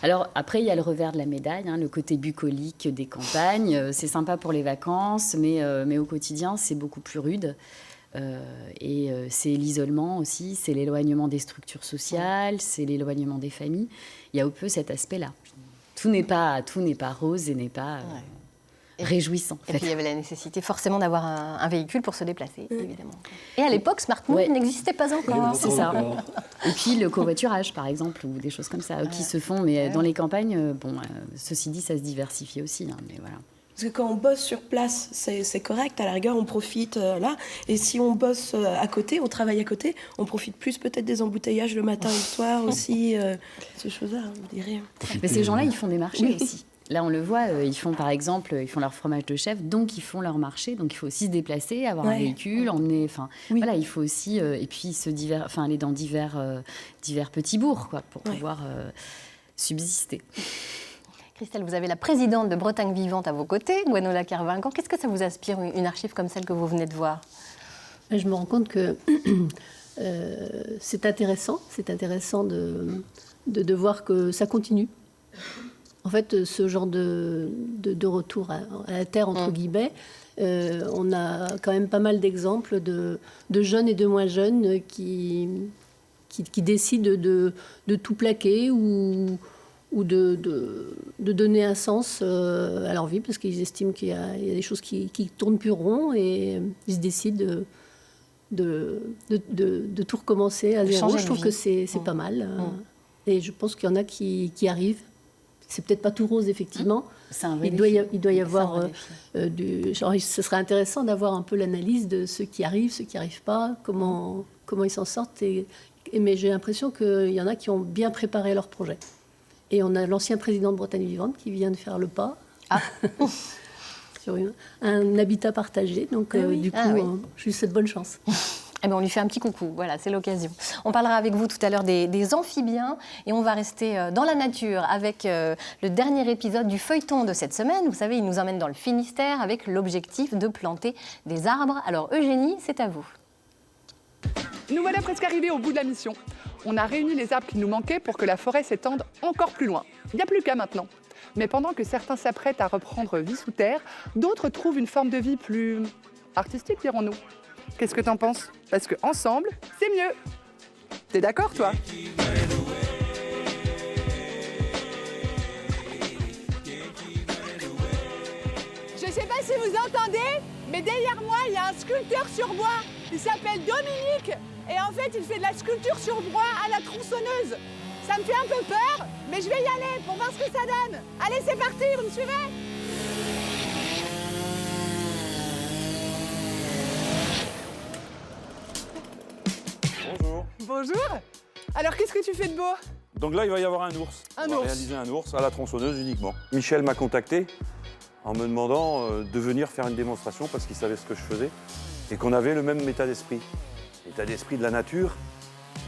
Alors après, il y a le revers de la médaille, le côté bucolique des campagnes. C'est sympa pour les vacances, mais au quotidien, c'est beaucoup plus rude. C'est l'isolement aussi, c'est l'éloignement des structures sociales, c'est l'éloignement des familles. Il y a un peu cet aspect-là. Tout n'est pas rose et n'est pas réjouissant. Et puis il y avait la nécessité forcément d'avoir un véhicule pour se déplacer, évidemment. Et à l'époque, Smart Move n'existait pas encore. C'est ça. Et puis le covoiturage, par exemple, ou des choses comme ça, qui se font. Mais dans les campagnes, ceci dit, ça se diversifie aussi. Mais voilà. Parce que quand on bosse sur place, c'est correct, à la rigueur, on profite là. Et si on bosse à côté, on travaille à côté, on profite plus peut-être des embouteillages le matin et le soir aussi, ces choses-là, on dirait. Mais ces gens-là, ils font des marchés aussi. Là, on le voit, ils font par exemple, ils font leur fromage de chèvre, donc ils font leur marché, donc il faut aussi se déplacer, avoir un véhicule, emmener, voilà, il faut aussi, et puis aller dans divers petits bourgs, quoi, pour pouvoir subsister. Christelle, vous avez la présidente de Bretagne Vivante à vos côtés, Gwenola Kervingan. Qu'est-ce que ça vous inspire, une archive comme celle que vous venez de voir? Je me rends compte que c'est intéressant de voir que ça continue. En fait, ce genre de retour à la terre, entre guillemets, on a quand même pas mal d'exemples de jeunes et de moins jeunes qui décident de tout plaquer ou de donner un sens à leur vie, parce qu'ils estiment qu'il y a des choses qui tournent plus rond, et ils se décident de tout recommencer à zéro. Je trouve que c'est pas mal. Et je pense qu'il y en a qui arrivent. C'est peut-être pas tout rose, effectivement. Il doit y avoir ce serait intéressant d'avoir un peu l'analyse de ceux qui arrivent, ceux qui n'arrivent pas, comment ils s'en sortent. Mais j'ai l'impression qu'il y en a qui ont bien préparé leur projet. Et on a l'ancien président de Bretagne Vivante qui vient de faire le pas sur un habitat partagé. Donc, du coup, je lui souhaite bonne chance. Eh bien, on lui fait un petit coucou, voilà, c'est l'occasion. On parlera avec vous tout à l'heure des amphibiens, et on va rester dans la nature avec le dernier épisode du feuilleton de cette semaine. Vous savez, il nous emmène dans le Finistère avec l'objectif de planter des arbres. Alors Eugénie, c'est à vous. Nous voilà presque arrivés au bout de la mission. On a réuni les arbres qui nous manquaient pour que la forêt s'étende encore plus loin. Il n'y a plus qu'à maintenant. Mais pendant que certains s'apprêtent à reprendre vie sous terre, d'autres trouvent une forme de vie plus artistique, dirons-nous. Qu'est-ce que t'en penses? Parce qu'ensemble, c'est mieux. T'es d'accord, toi? Je sais pas si vous entendez, mais derrière moi, il y a un sculpteur sur bois. Il s'appelle Dominique. Et en fait, il fait de la sculpture sur bois à la tronçonneuse. Ça me fait un peu peur, mais je vais y aller pour voir ce que ça donne. Allez, c'est parti, vous me suivez? Bonjour. Bonjour. Alors, qu'est-ce que tu fais de beau? Donc là, il va y avoir un ours. On va réaliser un ours à la tronçonneuse uniquement. Michel m'a contacté en me demandant de venir faire une démonstration parce qu'il savait ce que je faisais et qu'on avait le même état d'esprit. L'état d'esprit de la nature,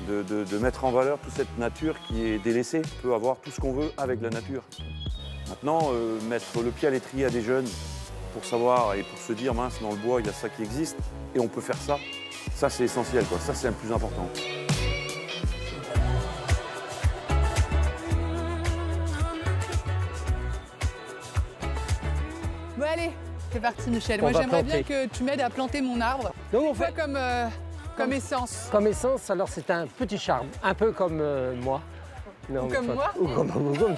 de mettre en valeur toute cette nature qui est délaissée. On peut avoir tout ce qu'on veut avec la nature. Maintenant, mettre le pied à l'étrier à des jeunes pour savoir et pour se dire, mince, dans le bois, il y a ça qui existe et on peut faire ça. Ça, c'est essentiel, quoi. Ça, c'est le plus important. Bon, allez, c'est parti, Michel. Moi, j'aimerais bien que tu m'aides à planter mon arbre. Donc, on fait comme essence. Comme essence, alors c'est un petit charme, un peu comme moi. Non, ou comme moi. Ou comme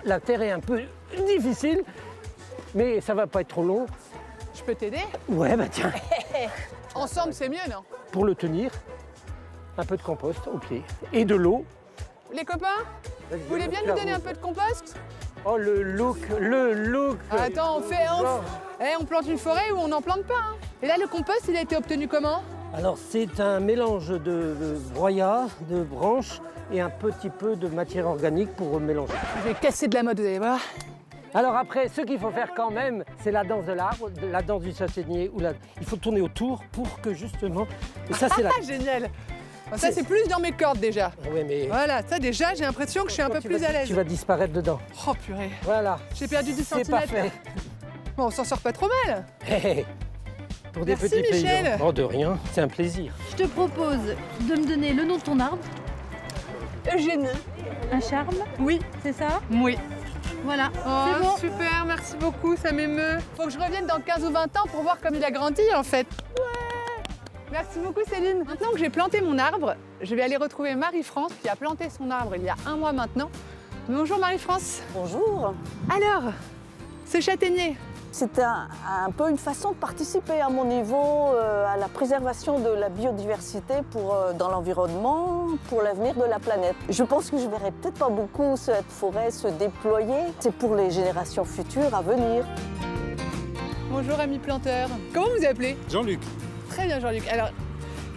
la terre est un peu difficile, mais ça va pas être trop long. Je peux t'aider? Ouais, bah tiens. Ensemble, c'est mieux, non? Pour le tenir, un peu de compost au pied et de l'eau. Les copains, vous voulez bien nous donner un peu de compost? Oh, le look. Attends, on plante une forêt ou on n'en plante pas, hein. Et là, le compost, il a été obtenu comment? Alors, c'est un mélange de broyat, de branches et un petit peu de matière organique pour mélanger. Je vais casser de la mode, vous allez voir. Alors après, ce qu'il faut faire quand même, c'est la danse de l'arbre, la danse du châtaignier. Il faut tourner autour pour que justement... Et ça, c'est Génial. Ça, c'est plus dans mes cordes déjà. Oui, mais... Voilà, ça déjà, j'ai l'impression que je suis un peu plus à l'aise. Tu vas disparaître dedans. Oh purée. Voilà. J'ai perdu 10 cm. C'est parfait. Bon, on s'en sort pas trop mal. Pour des Merci, petits Michel. paysans. Oh, de rien, c'est un plaisir. Je te propose de me donner le nom de ton arbre Eugénie. Un charme? Oui. C'est ça? Oui. Voilà, Oh, c'est bon. Super, merci beaucoup, ça m'émeut. Faut que je revienne dans 15 ou 20 ans pour voir comme il a grandi en fait. Ouais. Merci beaucoup Céline. Maintenant que j'ai planté mon arbre, je vais aller retrouver Marie-France qui a planté son arbre il y a 1 mois maintenant. Bonjour Marie-France. Bonjour. Alors, ce châtaignier, c'est un peu une façon de participer à mon niveau à la préservation de la biodiversité dans l'environnement, pour l'avenir de la planète. Je pense que je verrai peut-être pas beaucoup cette forêt se déployer. C'est pour les générations futures à venir. bonjour ami planteur. Comment vous appelez? Jean-Luc. Très bien Jean-Luc. Alors,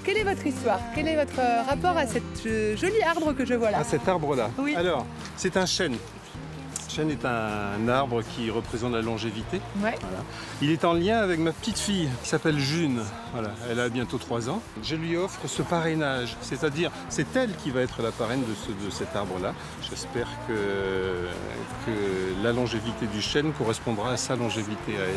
quelle est votre histoire? Quel est votre rapport à cet joli arbre que je vois là? À cet arbre-là? Oui. Alors, c'est un chêne. Le chêne est un arbre qui représente la longévité. Ouais. Voilà. Il est en lien avec ma petite fille qui s'appelle June. Voilà. Elle a bientôt 3 ans. Je lui offre ce parrainage, c'est-à-dire c'est elle qui va être la parraine de cet arbre-là. J'espère que la longévité du chêne correspondra à sa longévité à elle.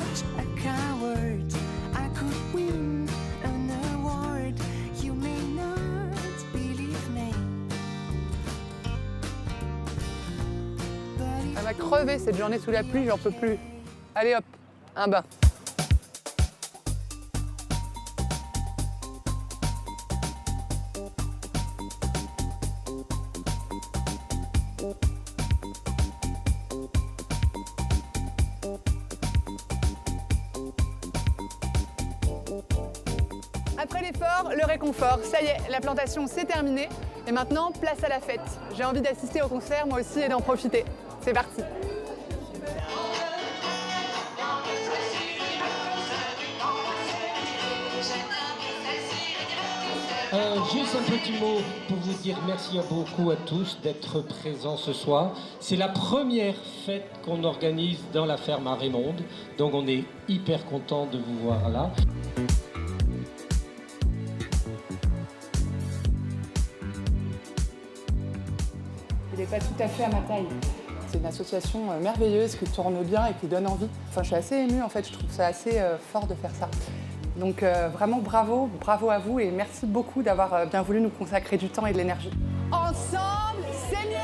Elle m'a crevé cette journée sous la pluie, j'en peux plus. Allez hop, un bain. Après l'effort, le réconfort. Ça y est, la plantation c'est terminé. Et maintenant, place à la fête. J'ai envie d'assister au concert moi aussi et d'en profiter. C'est parti. Juste un petit mot pour vous dire merci beaucoup à tous d'être présents ce soir. C'est la première fête qu'on organise dans la ferme à Raymonde, donc on est hyper content de vous voir là. Il n'est pas tout à fait à ma taille. C'est une association merveilleuse qui tourne bien et qui donne envie. Enfin, je suis assez émue en fait, je trouve ça assez fort de faire ça. Donc vraiment bravo, bravo à vous et merci beaucoup d'avoir bien voulu nous consacrer du temps et de l'énergie. Ensemble, c'est mieux!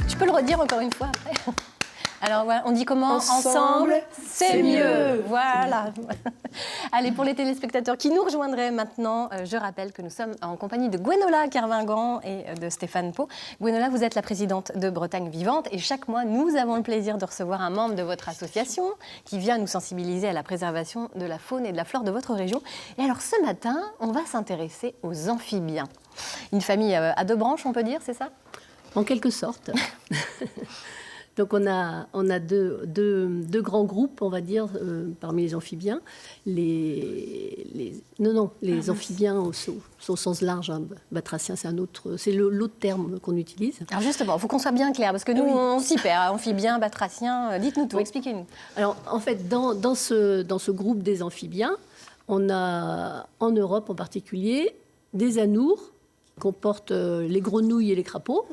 Tu peux le redire encore une fois après? Alors voilà, on dit comment? Ensemble, c'est mieux. Voilà. Allez, pour les téléspectateurs qui nous rejoindraient maintenant, je rappelle que nous sommes en compagnie de Gwenola Kervingan et de Stéphane Pau. Gwenola, vous êtes la présidente de Bretagne Vivante et chaque mois, nous avons le plaisir de recevoir un membre de votre association qui vient nous sensibiliser à la préservation de la faune et de la flore de votre région. Et alors ce matin, on va s'intéresser aux amphibiens. Une famille à 2 branches, on peut dire, c'est ça? En quelque sorte. Donc on a deux grands groupes, on va dire, parmi les amphibiens. Les amphibiens au sens large, hein, batraciens, c'est l'autre terme qu'on utilise. Alors justement, il faut qu'on soit bien clair, parce que nous, on s'y perd, amphibiens, batraciens, dites-nous tout, expliquez-nous. Alors en fait, dans ce groupe des amphibiens, on a en Europe en particulier des anours qui comportent les grenouilles et les crapauds.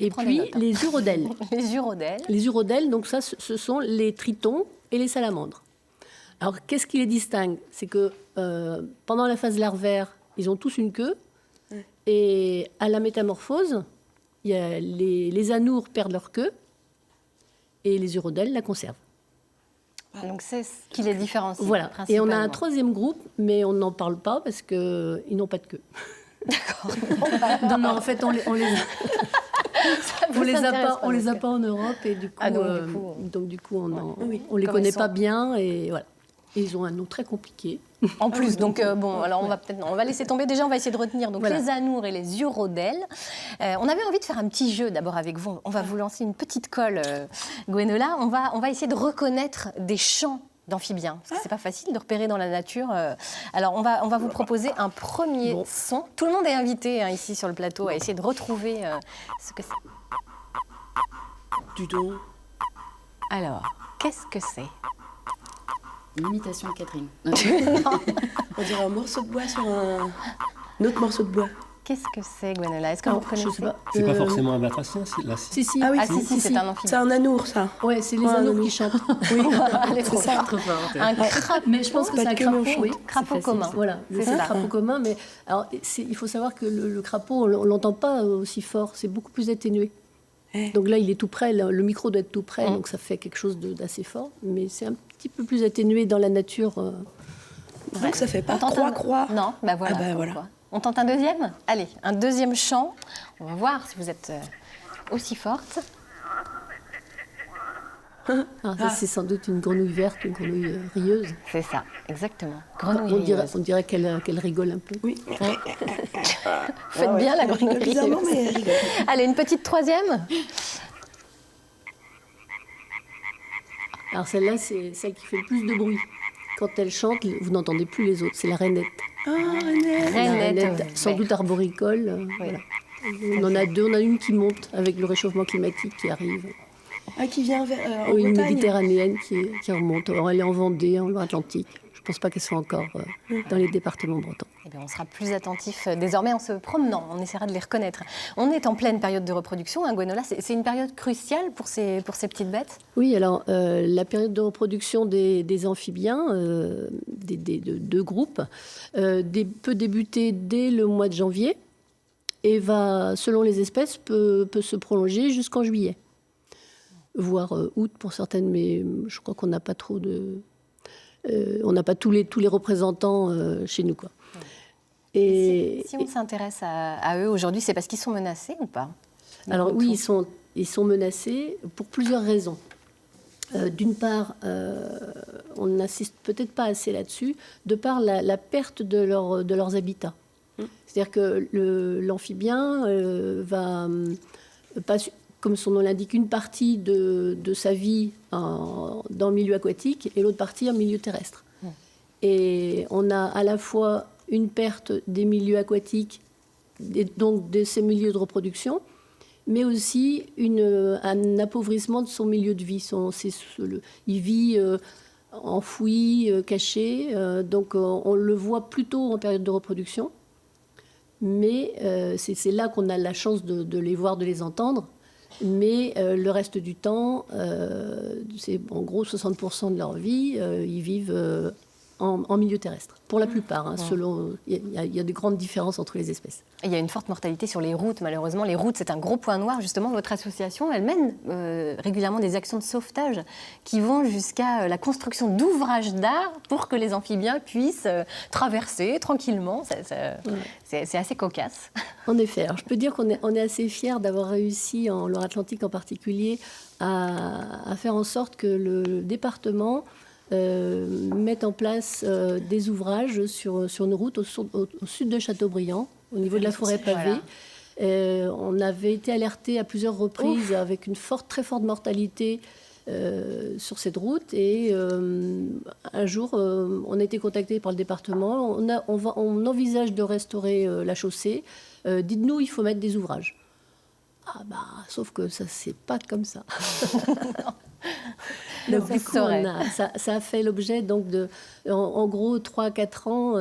Et puis les urodèles. Les urodèles. Les urodèles, donc ça, ce sont les tritons et les salamandres. Alors, qu'est-ce qui les distingue? C'est que pendant la phase larvaire, ils ont tous une queue. Et à la métamorphose, il y a les anours perdent leur queue et les urodèles la conservent. Donc c'est ce qui les différencie. Voilà. Et on a un 3e groupe, mais on n'en parle pas parce qu'ils n'ont pas de queue. D'accord. Non, en fait, on les a pas en Europe et du coup, on les connaît pas bien et voilà. Et ils ont un nom très compliqué. En plus, donc alors on va laisser tomber. Déjà, on va essayer de retenir donc les anours et les urodèles. On avait envie de faire un petit jeu d'abord avec vous. On va vous lancer une petite colle, Gwenola. On va essayer de reconnaître des chants d'amphibiens. Parce que c'est pas facile de repérer dans la nature. Alors, on va vous proposer un premier son. Tout le monde est invité ici sur le plateau à essayer de retrouver ce que c'est. Du don. Alors, qu'est-ce que c'est? Une imitation de Catherine. On dirait un morceau de bois sur un autre morceau de bois. Qu'est-ce que c'est, Gwenola? Est-ce que vous connaissez? C'est pas forcément un batracien, là. Si. Ah oui, c'est un amphibien. C'est un anour, ça. Ouais, c'est les anours qui chantent. Oui, c'est ça. Un crapaud. Mais je pense que c'est un crapaud. Oui, crapaud commun. Voilà, c'est un crapaud commun. Mais alors, il faut savoir que le crapaud, on l'entend pas aussi fort. C'est beaucoup plus atténué. Donc là, il est tout près. Le micro doit être tout près, donc ça fait quelque chose d'assez fort. Mais c'est un petit peu plus atténué dans la nature. Donc ça fait pas croix-croix. Non, bah voilà. Ah bah voilà. On tente un deuxième? Allez, un deuxième chant. On va voir si vous êtes aussi forte. Alors ça, c'est sans doute une grenouille verte, une grenouille rieuse. C'est ça, exactement. Grenouille rieuse. On dirait qu'elle rigole un peu. Oui. Faites bien la grenouille rieuse. Mais elle rigole. Allez, une petite troisième. Alors celle-là, c'est celle qui fait le plus de bruit. Quand elle chante, vous n'entendez plus les autres. C'est la rainette. Ah, rainette. La rainette, sans doute arboricole. Voilà. On en a deux. On a une qui monte avec le réchauffement climatique qui arrive. Ah, qui vient en Une Bretagne. méditerranéenne qui remonte. Alors, elle est en Vendée, en Loire-Atlantique. Je ne pense pas qu'elle soit encore dans les départements bretons. Eh bien, on sera plus attentif désormais en se promenant. On essaiera de les reconnaître. On est en pleine période de reproduction, hein, Gwenola. C'est une période cruciale pour ces petites bêtes? Oui, alors la période de reproduction des amphibiens, des deux groupes, peut débuter dès le mois de janvier et va, selon les espèces, peut se prolonger jusqu'en juillet, voire août pour certaines, mais je crois qu'on n'a pas trop de... on n'a pas tous les représentants chez nous, quoi. Et si on s'intéresse à eux aujourd'hui, c'est parce qu'ils sont menacés ou pas? Alors oui, ils sont menacés pour plusieurs raisons. D'une part, on n'insiste peut-être pas assez là-dessus, de par la perte de leurs habitats. C'est-à-dire que l'amphibien va, comme son nom l'indique, une partie de sa vie dans le milieu aquatique et l'autre partie en milieu terrestre. Et on a à la fois une perte des milieux aquatiques, et donc de ces milieux de reproduction, mais aussi un appauvrissement de son milieu de vie. Il vit enfoui, caché, donc on le voit plutôt en période de reproduction, mais c'est là qu'on a la chance de les voir, de les entendre. Mais le reste du temps, c'est en gros 60% de leur vie, ils vivent en milieu terrestre, pour la plupart. Hein, il y a de grandes différences entre les espèces. Et il y a une forte mortalité sur les routes, malheureusement. Les routes, c'est un gros point noir. Justement, votre association, elle mène régulièrement des actions de sauvetage qui vont jusqu'à la construction d'ouvrages d'art pour que les amphibiens puissent traverser tranquillement. C'est assez cocasse. En effet. Alors, je peux dire qu'on est assez fiers d'avoir réussi, en Loire-Atlantique en particulier, à faire en sorte que le département mettre en place des ouvrages sur nos routes au sud de Châteaubriand, au niveau de la forêt pavée. Voilà. On avait été alertés à plusieurs reprises avec une très forte mortalité sur cette route. Et un jour, on a été contacté par le département. On envisage de restaurer la chaussée. Dites-nous, il faut mettre des ouvrages. Ah bah, sauf que ça, c'est pas comme ça. Donc, du coup, ça a fait l'objet donc en gros 3 à 4 ans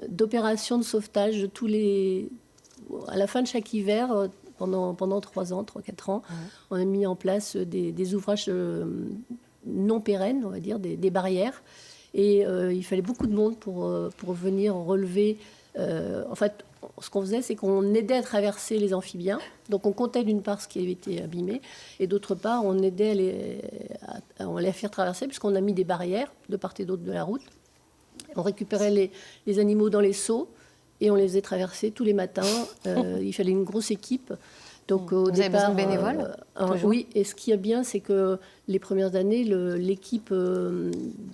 d'opérations de sauvetage à la fin de chaque hiver, pendant 3 ans, 3-4 ans. On a mis en place des ouvrages non pérennes, on va dire, des barrières. Et il fallait beaucoup de monde pour venir relever. En fait, ce qu'on faisait, c'est qu'on aidait à traverser les amphibiens. Donc, on comptait d'une part ce qui avait été abîmé, et d'autre part, on aidait à les faire traverser, puisqu'on a mis des barrières de part et d'autre de la route. On récupérait les animaux dans les seaux, et on les faisait traverser tous les matins. Il fallait une grosse équipe. Donc, Vous avez besoin de bénévoles oui, et ce qui est bien, c'est que les premières années, l'équipe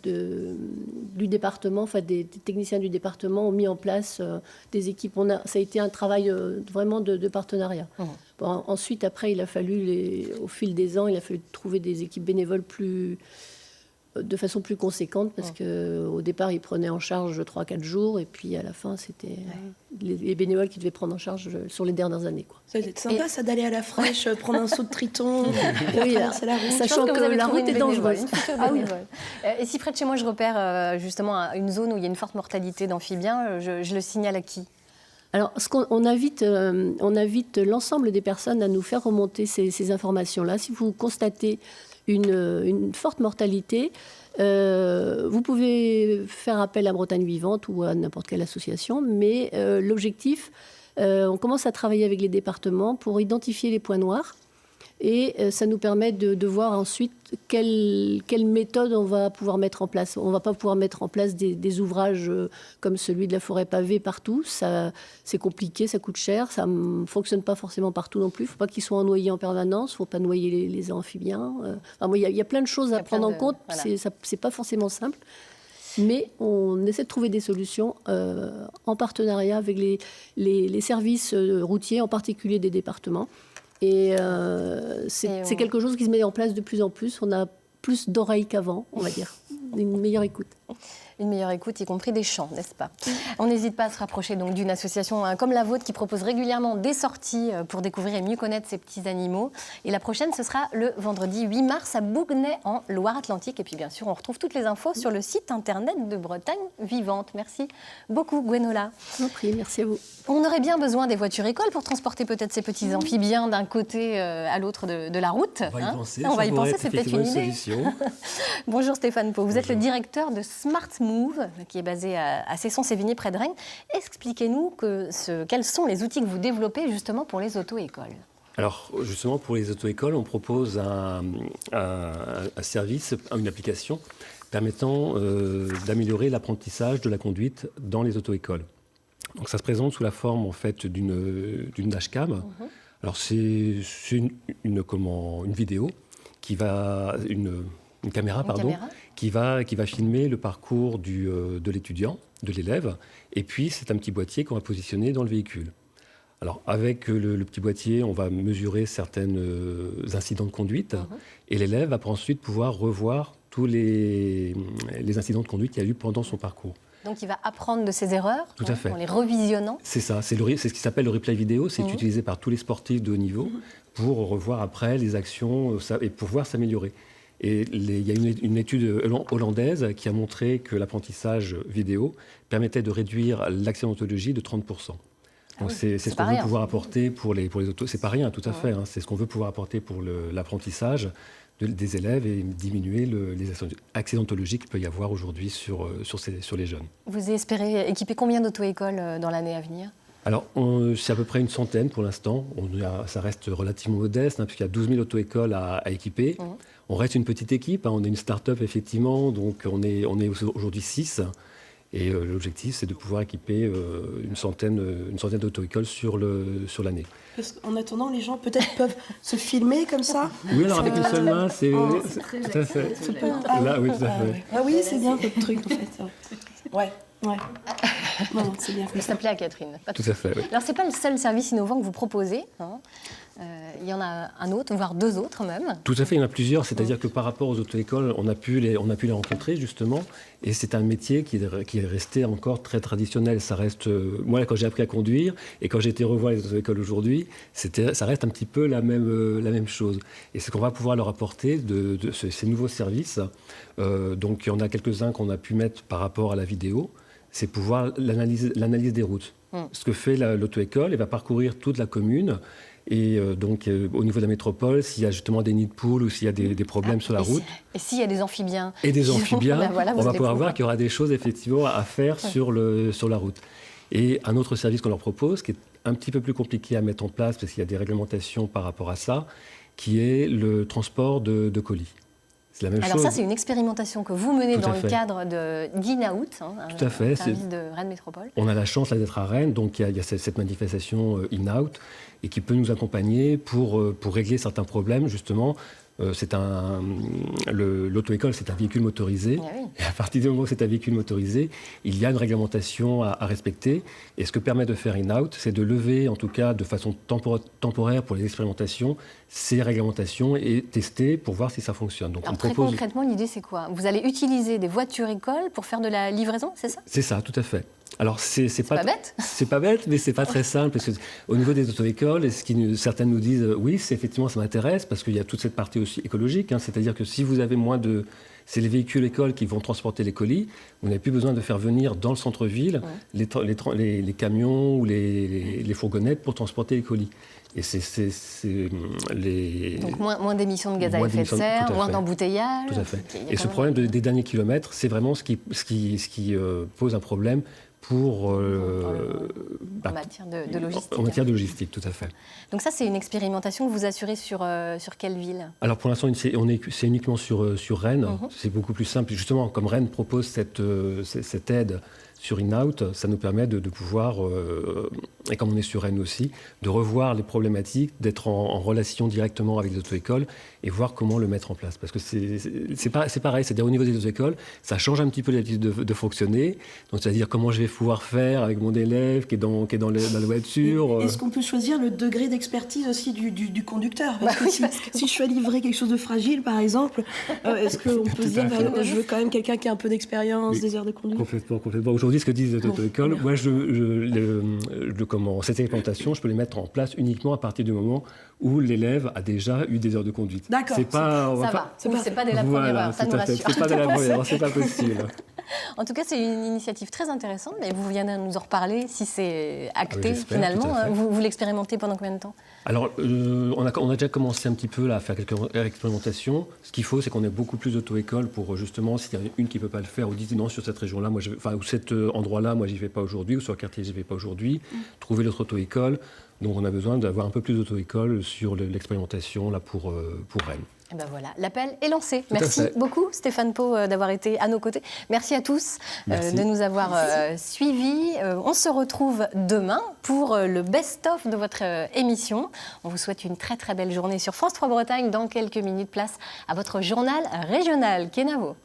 du département, enfin des techniciens du département ont mis en place des équipes. Ça a été un travail vraiment de partenariat. Bon, ensuite, après, il a fallu, au fil des ans, il a fallu trouver des équipes bénévoles de façon plus conséquente, parce qu'au départ, ils prenaient en charge 3-4 jours, et puis à la fin, c'était les bénévoles qui devaient prendre en charge sur les dernières années, quoi. Ça va être sympa, ça, d'aller à la fraîche, prendre un saut de triton, oui, sachant que la route est dangereuse. Ah oui. Et si près de chez moi, je repère justement une zone où il y a une forte mortalité d'amphibiens, je le signale à qui? Alors, on invite l'ensemble des personnes à nous faire remonter ces informations-là. Si vous constatez une forte mortalité, vous pouvez faire appel à Bretagne Vivante ou à n'importe quelle association, mais l'objectif, on commence à travailler avec les départements pour identifier les points noirs. Et ça nous permet de voir ensuite quelle méthode on va pouvoir mettre en place. On ne va pas pouvoir mettre en place des ouvrages comme celui de la forêt pavée partout. C'est compliqué, ça coûte cher, ça ne fonctionne pas forcément partout non plus. Il ne faut pas qu'ils soient noyés en permanence, il ne faut pas noyer les amphibiens. Il y a plein de choses à prendre en compte, voilà. Ce n'est pas forcément simple. Mais on essaie de trouver des solutions en partenariat avec les services routiers, en particulier des départements. Et c'est quelque chose qui se met en place de plus en plus. On a plus d'oreilles qu'avant, on va dire. Une meilleure écoute. Une meilleure écoute, y compris des chants, n'est-ce pas? On n'hésite pas à se rapprocher donc d'une association comme la vôtre qui propose régulièrement des sorties pour découvrir et mieux connaître ces petits animaux. Et la prochaine, ce sera le vendredi 8 mars à Bouguenais en Loire-Atlantique. Et puis bien sûr, on retrouve toutes les infos sur le site internet de Bretagne Vivante. Merci beaucoup, Gwenola. Je vous en prie, merci à vous. On aurait bien besoin des voitures écoles pour transporter peut-être ces petits amphibiens d'un côté à l'autre de la route. On va y penser. On va y penser, c'est peut-être une idée. Solution. Bonjour Stéphane Pau, vous êtes le directeur de Smart Move, qui est basé à Cesson-Sévigné près de Rennes. Expliquez-nous quels sont les outils que vous développez justement pour les auto-écoles. Alors justement pour les auto-écoles, on propose un service, une application permettant d'améliorer l'apprentissage de la conduite dans les auto-écoles. Donc ça se présente sous la forme en fait d'une dashcam. Alors c'est une vidéo qui va une caméra qui va filmer le parcours de l'étudiant, de l'élève, et puis c'est un petit boîtier qu'on va positionner dans le véhicule. Alors avec le petit boîtier, on va mesurer certains incidents de conduite, et l'élève va ensuite pouvoir revoir tous les incidents de conduite qu'il y a eu pendant son parcours. Donc il va apprendre de ses erreurs Tout à fait. En les revisionnant. C'est ça, c'est ce qui s'appelle le replay vidéo, c'est utilisé par tous les sportifs de haut niveau pour revoir après les actions et pouvoir s'améliorer. Et il y a une étude hollandaise qui a montré que l'apprentissage vidéo permettait de réduire l'accidentologie de 30%. Donc c'est ce qu'on veut pouvoir apporter pour les autos. C'est pas rien, tout à fait. C'est ce qu'on veut pouvoir apporter pour l'apprentissage des élèves et diminuer les accidentologies qu'il peut y avoir aujourd'hui sur les jeunes. Vous espérez équiper combien d'auto-écoles dans l'année à venir ? Alors, c'est à peu près une centaine pour l'instant. Ça reste relativement modeste, puisqu'il y a 12 000 auto-écoles à équiper. On reste une petite équipe, on est une start-up effectivement, donc on est aujourd'hui 6. Et l'objectif, c'est de pouvoir équiper une centaine d'auto-écoles sur l'année. En attendant, les gens peut-être peuvent se filmer comme ça. Oui, alors avec une seule main, c'est tout à fait. Là, oui, tout à fait. Ah oui, c'est bien votre truc en fait. Ouais. Non, c'est bien. Vous s'appelez à Catherine. Tout à fait, oui. Alors, ce n'est pas le seul service innovant que vous proposez. Il y en a un autre, voire deux autres même. Tout à fait, il y en a plusieurs. C'est-à-dire que par rapport aux auto-écoles, on a pu les rencontrer justement. Et c'est un métier qui est resté encore très traditionnel. Ça reste, moi, quand j'ai appris à conduire et quand j'ai été revoir les auto-écoles aujourd'hui, ça reste un petit peu la même chose. Et c'est qu'on va pouvoir leur apporter ces nouveaux services. Donc, il y en a quelques-uns qu'on a pu mettre par rapport à la vidéo. C'est pouvoir l'analyse des routes. Ce que fait l'auto-école, elle va parcourir toute la commune. Et donc, au niveau de la métropole, s'il y a justement des nids de poules ou s'il y a des problèmes sur la route. Et s'il y a des amphibiens. Et des amphibiens, on va pouvoir voir qu'il y aura des choses effectivement à faire sur la route. Et un autre service qu'on leur propose, qui est un petit peu plus compliqué à mettre en place, parce qu'il y a des réglementations par rapport à ça, qui est le transport de colis. C'est la même chose. Alors ça, c'est une expérimentation que vous menez dans le cadre d'InOut, un service de Rennes Métropole. On a la chance d'être à Rennes, donc il y a cette manifestation InOut, et qui peut nous accompagner pour régler certains problèmes, justement. L'auto-école, c'est un véhicule motorisé. Ah oui. Et à partir du moment où c'est un véhicule motorisé, il y a une réglementation à respecter. Et ce que permet de faire InOut, c'est de lever, en tout cas de façon temporaire pour les expérimentations, ces réglementations et tester pour voir si ça fonctionne. Donc, alors, très concrètement, l'idée, c'est quoi ? Vous allez utiliser des voitures écoles pour faire de la livraison, c'est ça ? C'est ça, tout à fait. Alors, c'est pas bête. C'est pas bête, mais c'est pas très simple. Parce que, au niveau des auto-écoles, certaines nous disent oui, effectivement, ça m'intéresse, parce qu'il y a toute cette partie aussi écologique. C'est-à-dire que si vous avez moins de. C'est les véhicules écoles qui vont transporter les colis. Vous n'avez plus besoin de faire venir dans le centre-ville les camions ou les fourgonnettes pour transporter les colis. Et Donc moins d'émissions de gaz à effet de serre, moins d'embouteillages. Tout à fait. Et ce problème des derniers kilomètres, c'est vraiment ce qui pose un problème en matière de logistique. En matière de logistique, tout à fait. Donc ça, c'est une expérimentation que vous assurez sur quelle ville? Alors pour l'instant, c'est uniquement sur Rennes. C'est beaucoup plus simple. Justement, comme Rennes propose cette aide sur InOut, ça nous permet de pouvoir, et comme on est sur Rennes aussi, de revoir les problématiques, d'être en relation directement avec les auto-écoles et voir comment le mettre en place. Parce que c'est pareil, c'est-à-dire au niveau des auto-écoles, ça change un petit peu l'habitude de fonctionner. Donc c'est-à-dire comment je vais pouvoir faire avec mon élève qui est dans la voiture. Est-ce qu'on peut choisir le degré d'expertise aussi du conducteur? Parce que si je fais livrer quelque chose de fragile, par exemple, est-ce qu'on peut se dire je veux quand même quelqu'un qui a un peu d'expérience, des heures de conduite? Complètement. Aujourd'hui, ce que disent les auto-écoles, moi, cette expérimentation, je peux les mettre en place uniquement à partir du moment où l'élève a déjà eu des heures de conduite. D'accord. C'est pas dès la première heure, ça nous rassure. C'est pas dès la première heure, c'est pas possible. En tout cas, c'est une initiative très intéressante, mais vous venez de nous en reparler si c'est acté finalement. Vous l'expérimentez pendant combien de temps? Alors, on a déjà commencé un petit peu là, à faire quelques expérimentations. Ce qu'il faut, c'est qu'on ait beaucoup plus d'auto-écoles pour justement, s'il y en a une qui ne peut pas le faire, ou dit non, sur cette région-là, ou cet endroit-là, moi, j'y vais pas aujourd'hui, ou sur le quartier, j'y vais pas aujourd'hui, trouver l'autre auto-école. Donc, on a besoin d'avoir un peu plus d'auto-écoles sur l'expérimentation là, pour Rennes. Et ben voilà, l'appel est lancé. Merci beaucoup Stéphane Pau d'avoir été à nos côtés. Merci à tous de nous avoir suivis. On se retrouve demain pour le best-of de votre émission. On vous souhaite une très très belle journée sur France 3 Bretagne. Dans quelques minutes, place à votre journal régional. Kenavo.